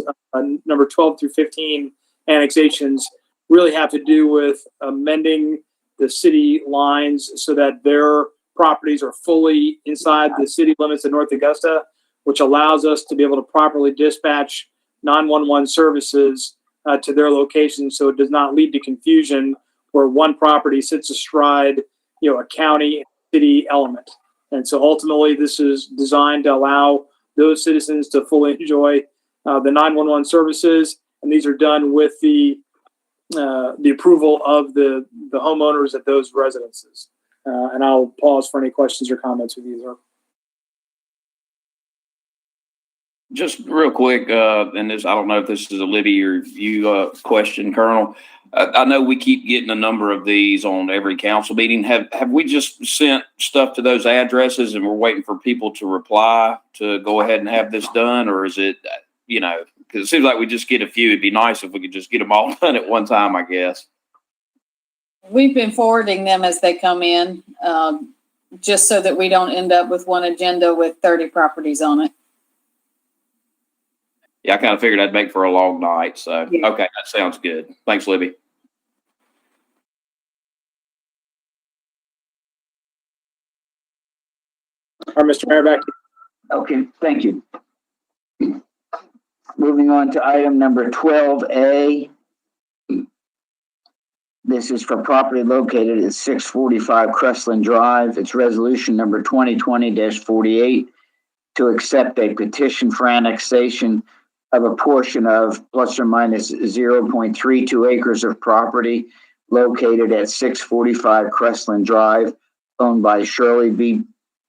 number 12 through 15 annexations, really have to do with amending the city lines so that their properties are fully inside the city limits of North Augusta, which allows us to be able to properly dispatch 911 services to their locations, so it does not lead to confusion where one property sits astride, a county city element. And so ultimately, this is designed to allow those citizens to fully enjoy the 911 services, and these are done with the approval of the homeowners at those residences. And I'll pause for any questions or comments with you. Just real quick, and this, I don't know if this is a Libby or you question, Colonel. I know we keep getting a number of these on every council meeting. Have we just sent stuff to those addresses and we're waiting for people to reply to go ahead and have this done? Or is it, because it seems like we just get a few. It'd be nice if we could just get them all done at one time, I guess. We've been forwarding them as they come in, just so that we don't end up with one agenda with 30 properties on it. Yeah, I kind of figured that'd make for a long night. So, Yeah. Okay, that sounds good. Thanks, Libby. All right, Mr. Mayor, back to you. Okay, thank you. Moving on to item number 12A. This is for property located at 645 Crestland Drive. It's resolution number 2020-48 to accept a petition for annexation of a portion of plus or minus 0.32 acres of property located at 645 Crestland Drive, owned by Shirley B.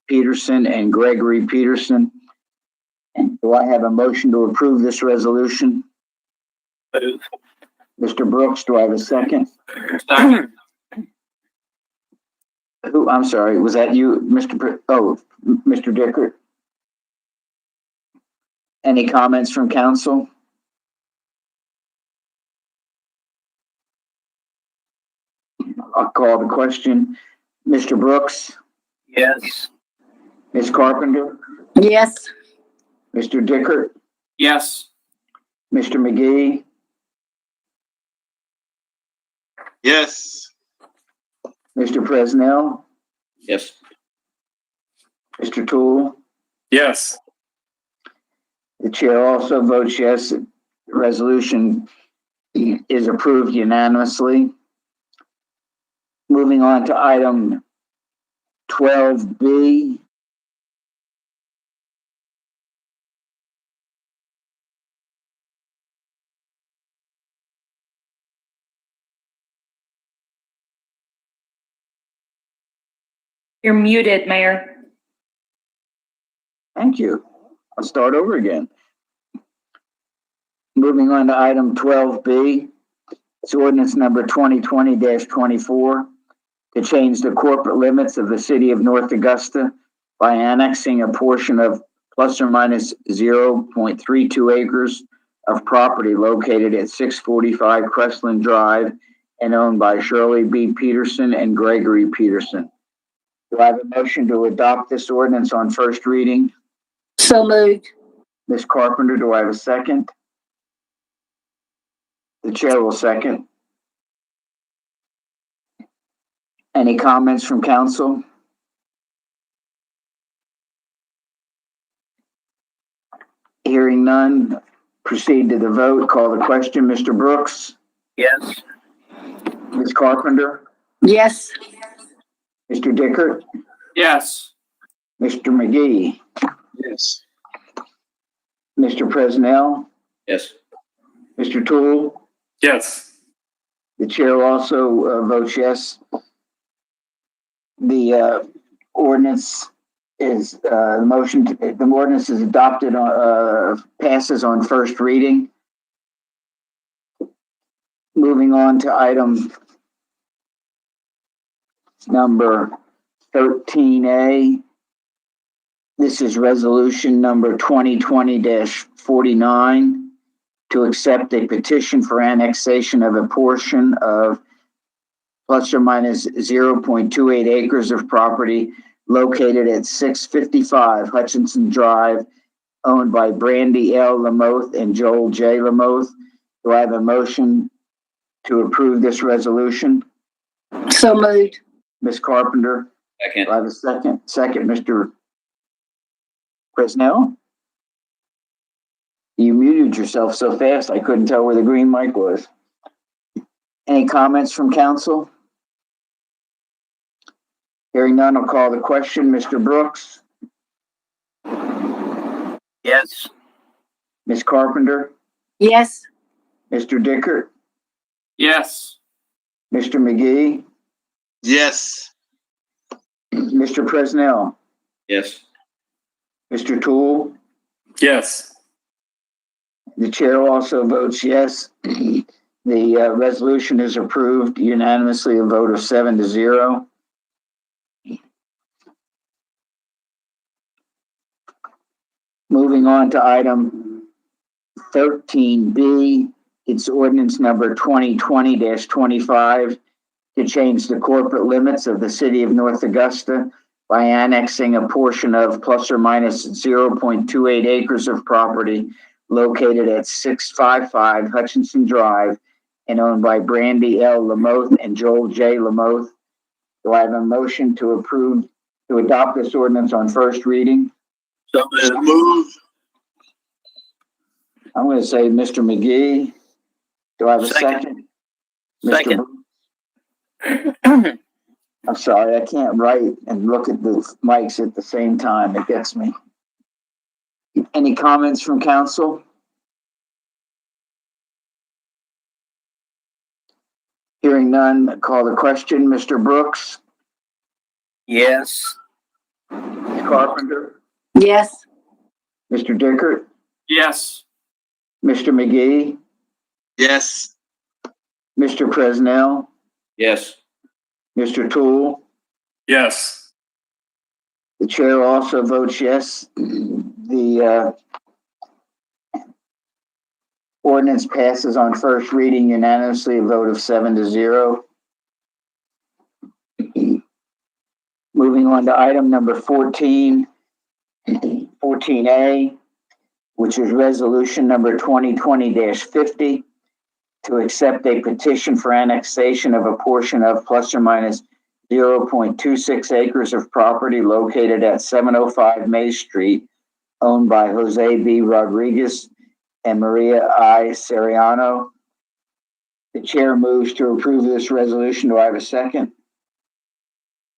Peterson and Gregory Peterson. And do I have a motion to approve this resolution? Move. Mr. Brooks, do I have a second? Second. Who, I'm sorry, was that you, Mr. Dicker? Any comments from council? I'll call the question. Mr. Brooks, Yes. Ms. Carpenter, Yes. Mr. Dicker, Yes. Mr. McGee, Yes. Mr. Presnell, Yes. Mr. Tool. Yes. The chair also votes yes. The resolution is approved unanimously. Moving on to item 12B. You're muted, Mayor. Thank you. I'll start over again. Moving on to item 12B. It's ordinance number 2020-24 to change the corporate limits of the city of North Augusta by annexing a portion of plus or minus 0.32 acres of property located at 645 Crestland Drive and owned by Shirley B. Peterson and Gregory Peterson. Do I have a motion to adopt this ordinance on first reading? So moved. Ms. Carpenter, do I have a second? The chair will second. Any comments from council? Hearing none, proceed to the vote. Call the question. Mr. Brooks? Yes. Ms. Carpenter? Yes. Mr. Dickert? Yes. Mr. McGee? Yes. Mr. Presnell? Yes. Mr. Toole? Yes. The chair also votes yes. The ordinance is the ordinance is adopted passes on first reading. Moving on to item number 13A. This is resolution number 2020-49 to accept a petition for annexation of a portion of plus or minus 0.28 acres of property located at 655 Hutchinson Drive, owned by Brandy L. Lamoth and Joel J. Lamoth. Do I have a motion to approve this resolution? So moved. Ms. Carpenter? Second. Do I have a second? Second, Mr. Presnell? You muted yourself so fast I couldn't tell where the green mic was. Any comments from council? Hearing none, I'll call the question. Mr. Brooks? Yes. Ms. Carpenter? Yes. Mr. Dickert? Yes. Mr. McGee? Yes. Mr. Presnell? Yes. Mr. Toole? Yes. The chair also votes yes. The resolution is approved unanimously, a vote of 7-0. Moving on to item 13B, it's ordinance number 2020-25 to change the corporate limits of the city of North Augusta by annexing a portion of plus or minus 0.28 acres of property located at 655 Hutchinson Drive and owned by Brandy L. Lamoth and Joel J. Lamoth. Do I have a motion to adopt this ordinance on first reading? So Move. I'm going to say Mr. McGee. Do I have a second? Second. Mr. I'm sorry, I can't write and look at the mics at the same time. It gets me. Any comments from council? Hearing none, call the question. Mr. Brooks? Yes. Ms. Carpenter? Yes. Mr. Dickert? Yes. Mr. McGee? Yes. Mr. Presnell? Yes. Mr. Toole? Yes. The chair also votes yes. The ordinance passes on first reading unanimously, a vote of 7-0. Moving on to item number 14, 14A, which is resolution number 2020-50 to accept a petition for annexation of a portion of plus or minus 0.26 acres of property located at 705 May Street, owned by Jose B. Rodriguez and Maria I. Seriano. The chair moves to approve this resolution. Do I have a second?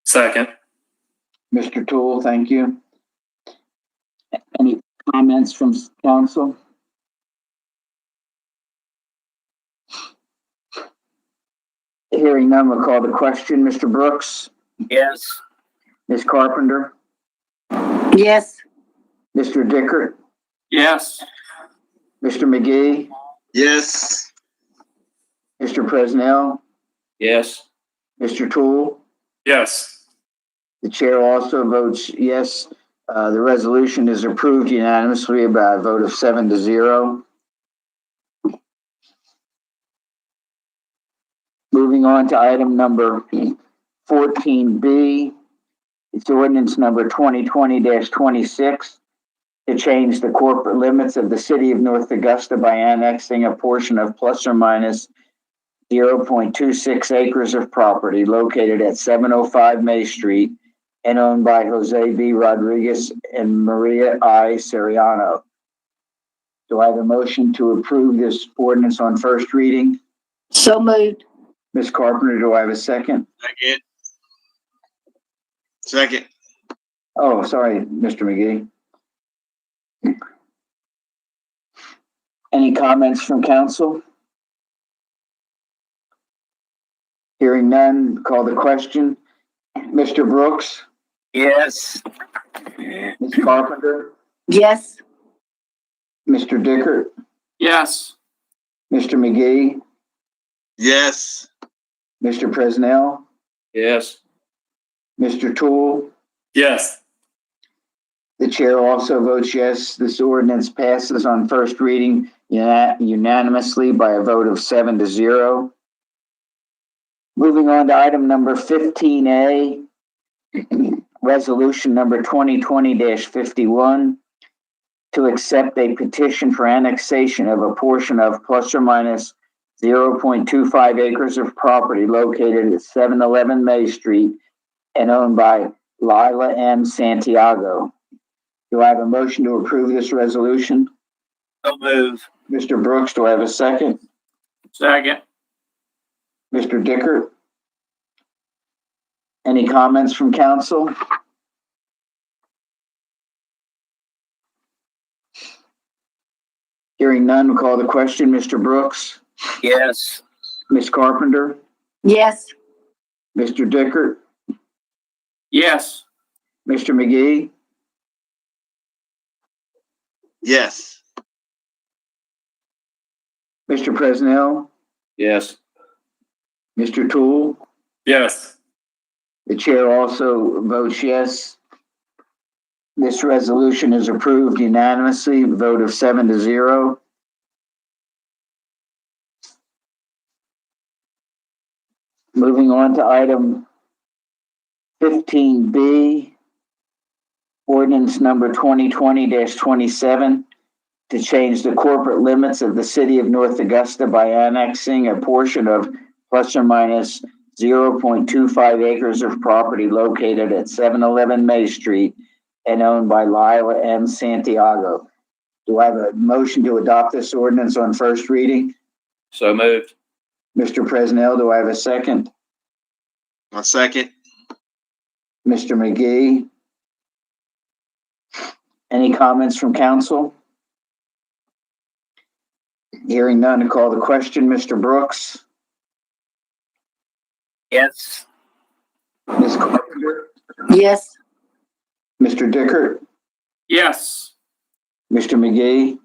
Second. Mr. Tool, thank you. Any comments from council? Hearing none, we'll call the question. Mr. Brooks, Yes. Ms. Carpenter, Yes. Mr. Dickert, Yes. Mr. McGee, Yes. Mr. Presnell, Yes. Mr. Tool. Yes. The chair also votes yes. The resolution is approved unanimously by a vote of 7-0. Moving on to item number 14B. It's ordinance number 2020-26 to change the corporate limits of the city of North Augusta by annexing a portion of plus or minus 0.26 acres of property located at 705 May Street and owned by Jose B. Rodriguez and Maria I. Seriano. Do I have a motion to approve this ordinance on first reading? So moved. Ms. Carpenter, do I have a second? Second. Second. Oh, sorry, Mr. McGee. Any comments from council? Hearing none, call the question. Mr. Brooks, Yes. Ms. Carpenter, Yes. Mr. Dickert, Yes. Mr. McGee, Yes. Mr. Presnell, Yes. Mr. Tool. Yes. The chair also votes yes. This ordinance passes on first reading unanimously by a vote of 7-0. Moving on to item number 15A, resolution number 2020-51, to accept a petition for annexation of a portion of plus or minus 0.25 acres of property located at 711 May Street and owned by Lila M. Santiago. Do I have a motion to approve this resolution? So move. Mr. Brooks, do I have a second? Second. Mr. Dickert? Any comments from council? Hearing none, we'll call the question. Mr. Brooks? Yes. Ms. Carpenter? Yes. Mr. Dickert? Yes. Mr. McGee? Yes. Mr. Presnell? Yes. Mr. Tool? Yes. The chair also votes yes. This resolution is approved unanimously, vote of 7-0. Moving on to item 15B, ordinance number 2020-27, to change the corporate limits of the city of North Augusta by annexing a portion of plus or minus 0.25 acres of property located at 711 May Street and owned by Lila M. Santiago. Do I have a motion to adopt this ordinance on first reading? So moved. Mr. Presnell, do I have a second? A second. Mr. McGee? Any comments from council? Hearing none, to call the question. Mr. Brooks? Yes. Ms. Carpenter? Yes. Mr. Dickert? Yes. Mr. McGee?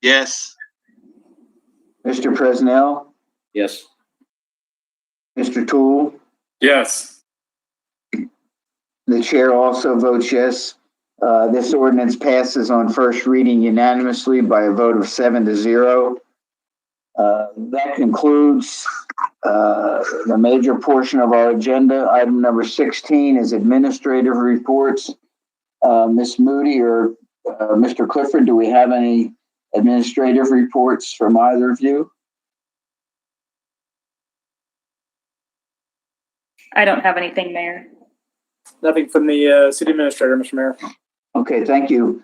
Yes. Mr. Presnell? Yes. Mr. Tool? Yes. The chair also votes yes. This ordinance passes on first reading unanimously by a vote of 7-0. That concludes the major portion of our agenda. Item number 16 is administrative reports. Ms. Moody or Mr. Clifford, do we have any administrative reports from either of you? I don't have anything, Mayor. Nothing from the city administrator, Mr. Mayor. Okay, thank you.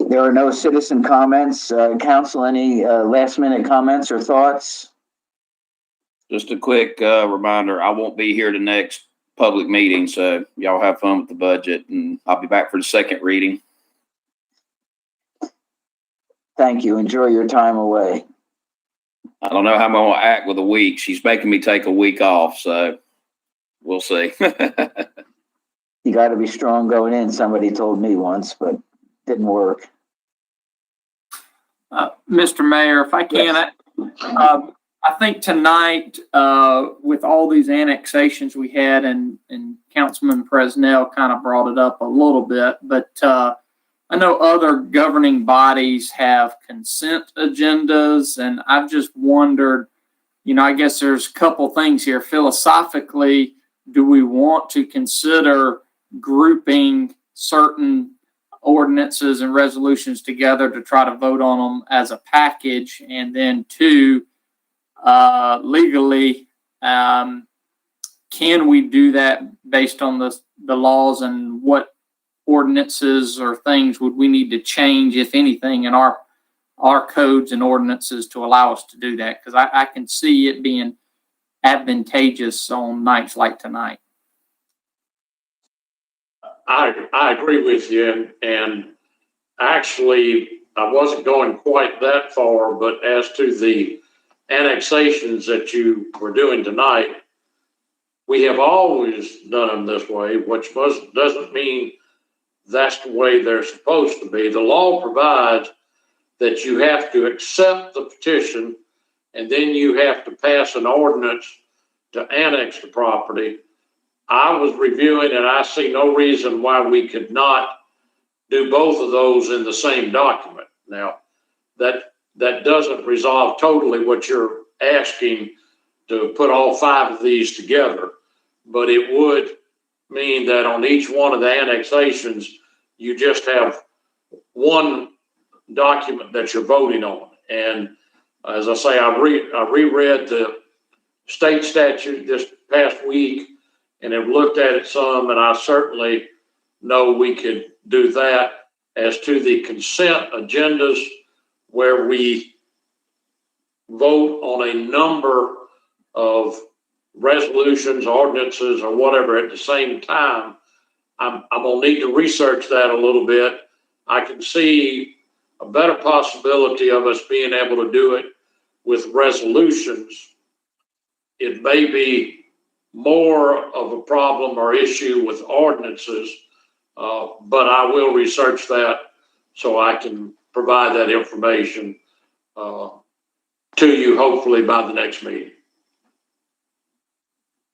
There are no citizen comments. Council, any last minute comments or thoughts? Just a quick reminder, I won't be here the next public meeting, so y'all have fun with the budget, and I'll be back for the second reading. Thank you. Enjoy your time away. I don't know how I'm going to act with a week. She's making me take a week off, so we'll see. You got to be strong going in. Somebody told me once, but didn't work. Mr. Mayor, if I can, I think tonight, with all these annexations we had, and Councilman Presnell kind of brought it up a little bit, but I know other governing bodies have consent agendas, and I've just wondered, I guess there's a couple things here. Philosophically, do we want to consider grouping certain ordinances and resolutions together to try to vote on them as a package? And then two, legally, can we do that based on the laws, and what ordinances or things would we need to change, if anything, in our codes and ordinances to allow us to do that? Because I can see it being advantageous on nights like tonight. I agree with you, and actually, I wasn't going quite that far, but as to the annexations that you were doing tonight, we have always done them this way, which doesn't mean that's the way they're supposed to be. The law provides that you have to accept the petition, and then you have to pass an ordinance to annex the property. I was reviewing, and I see no reason why we could not do both of those in the same document. Now, that doesn't resolve totally what you're asking, to put all 5 of these together, but it would mean that on each one of the annexations, you just have one document that you're voting on. And as I say, I reread the state statute this past week and have looked at it some, and I certainly know we could do that. As to the consent agendas, where we vote on a number of resolutions, ordinances, or whatever at the same time, I'm gonna need to research that a little bit. I can see a better possibility of us being able to do it with resolutions. It may be more of a problem or issue with ordinances, but I will research that so I can provide that information to you, hopefully by the next meeting.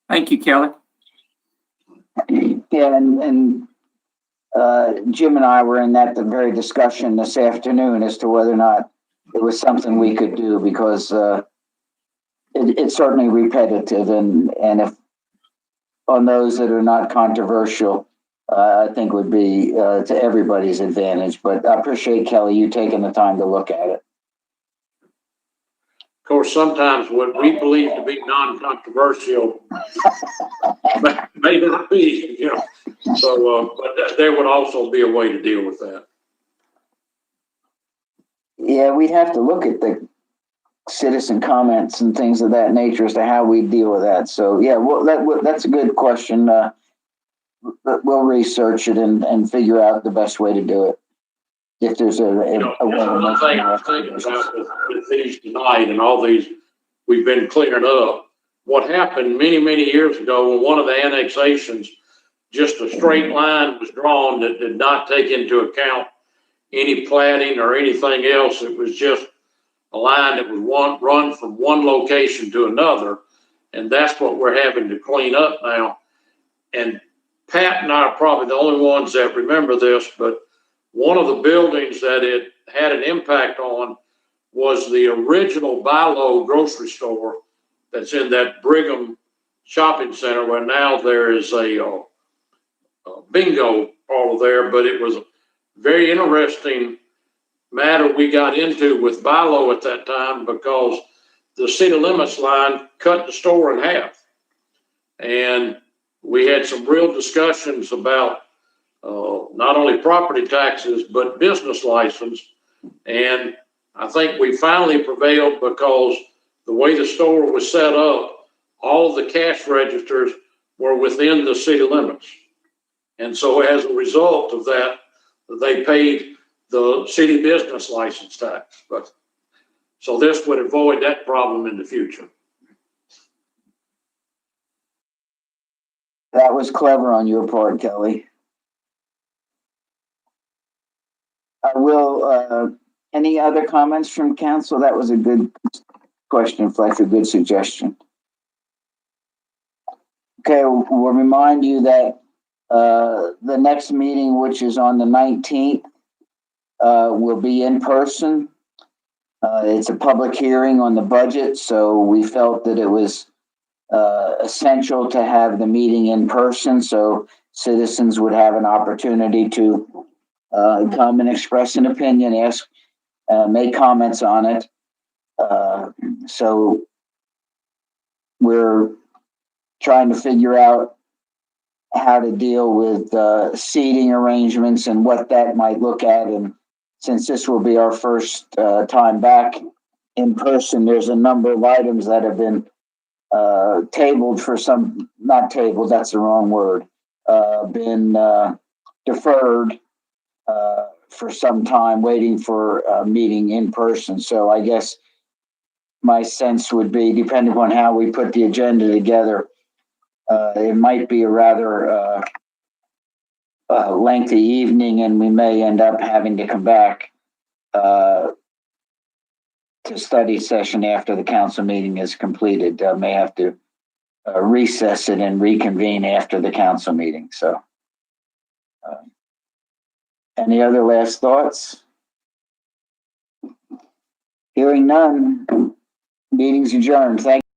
Thank you, Kelly. Yeah, and Jim and I were in that very discussion this afternoon as to whether or not it was something we could do, because it's certainly repetitive, and if on those that are not controversial, I think would be to everybody's advantage. But I appreciate, Kelly, you taking the time to look at it. Of course, sometimes what we believe to be non-controversial may not be, So, but there would also be a way to deal with that. Yeah, we'd have to look at the citizen comments and things of that nature as to how we deal with that. So, yeah, well, that's a good question. We'll research it and figure out the best way to do it. If there's a way. One thing I'm thinking about with these tonight and all these we've been clearing up, what happened many, many years ago when one of the annexations, just a straight line was drawn that did not take into account any platting or anything else. It was just a line that was run from one location to another. And that's what we're having to clean up now. And Pat and I are probably the only ones that remember this, but one of the buildings that it had an impact on was the original Bilo grocery store that's in that Brigham shopping center, where now there is a bingo parlor there. But it was a very interesting matter we got into with Bilo at that time, because the city limits line cut the store in half. And we had some real discussions about not only property taxes, but business license. And I think we finally prevailed because the way the store was set up, all the cash registers were within the city limits. And so as a result of that, they paid the city business license tax. But so this would avoid that problem in the future. That was clever on your part, Kelly. I will, any other comments from council? That was a good question, Flex, a good suggestion. Okay, we'll remind you that the next meeting, which is on the 19th, will be in person. It's a public hearing on the budget, so we felt that it was essential to have the meeting in person so citizens would have an opportunity to come and express an opinion, ask, make comments on it. So we're trying to figure out how to deal with seating arrangements and what that might look at. And since this will be our first time back in person, there's a number of items that have been tabled for some, not tabled, that's the wrong word, been deferred for some time, waiting for a meeting in person. So I guess my sense would be, depending on how we put the agenda together, it might be a rather lengthy evening, and we may end up having to come back to study session after the council meeting is completed. May have to recess it and reconvene after the council meeting. So, any other last thoughts? Hearing none, meeting's adjourned. Thank you.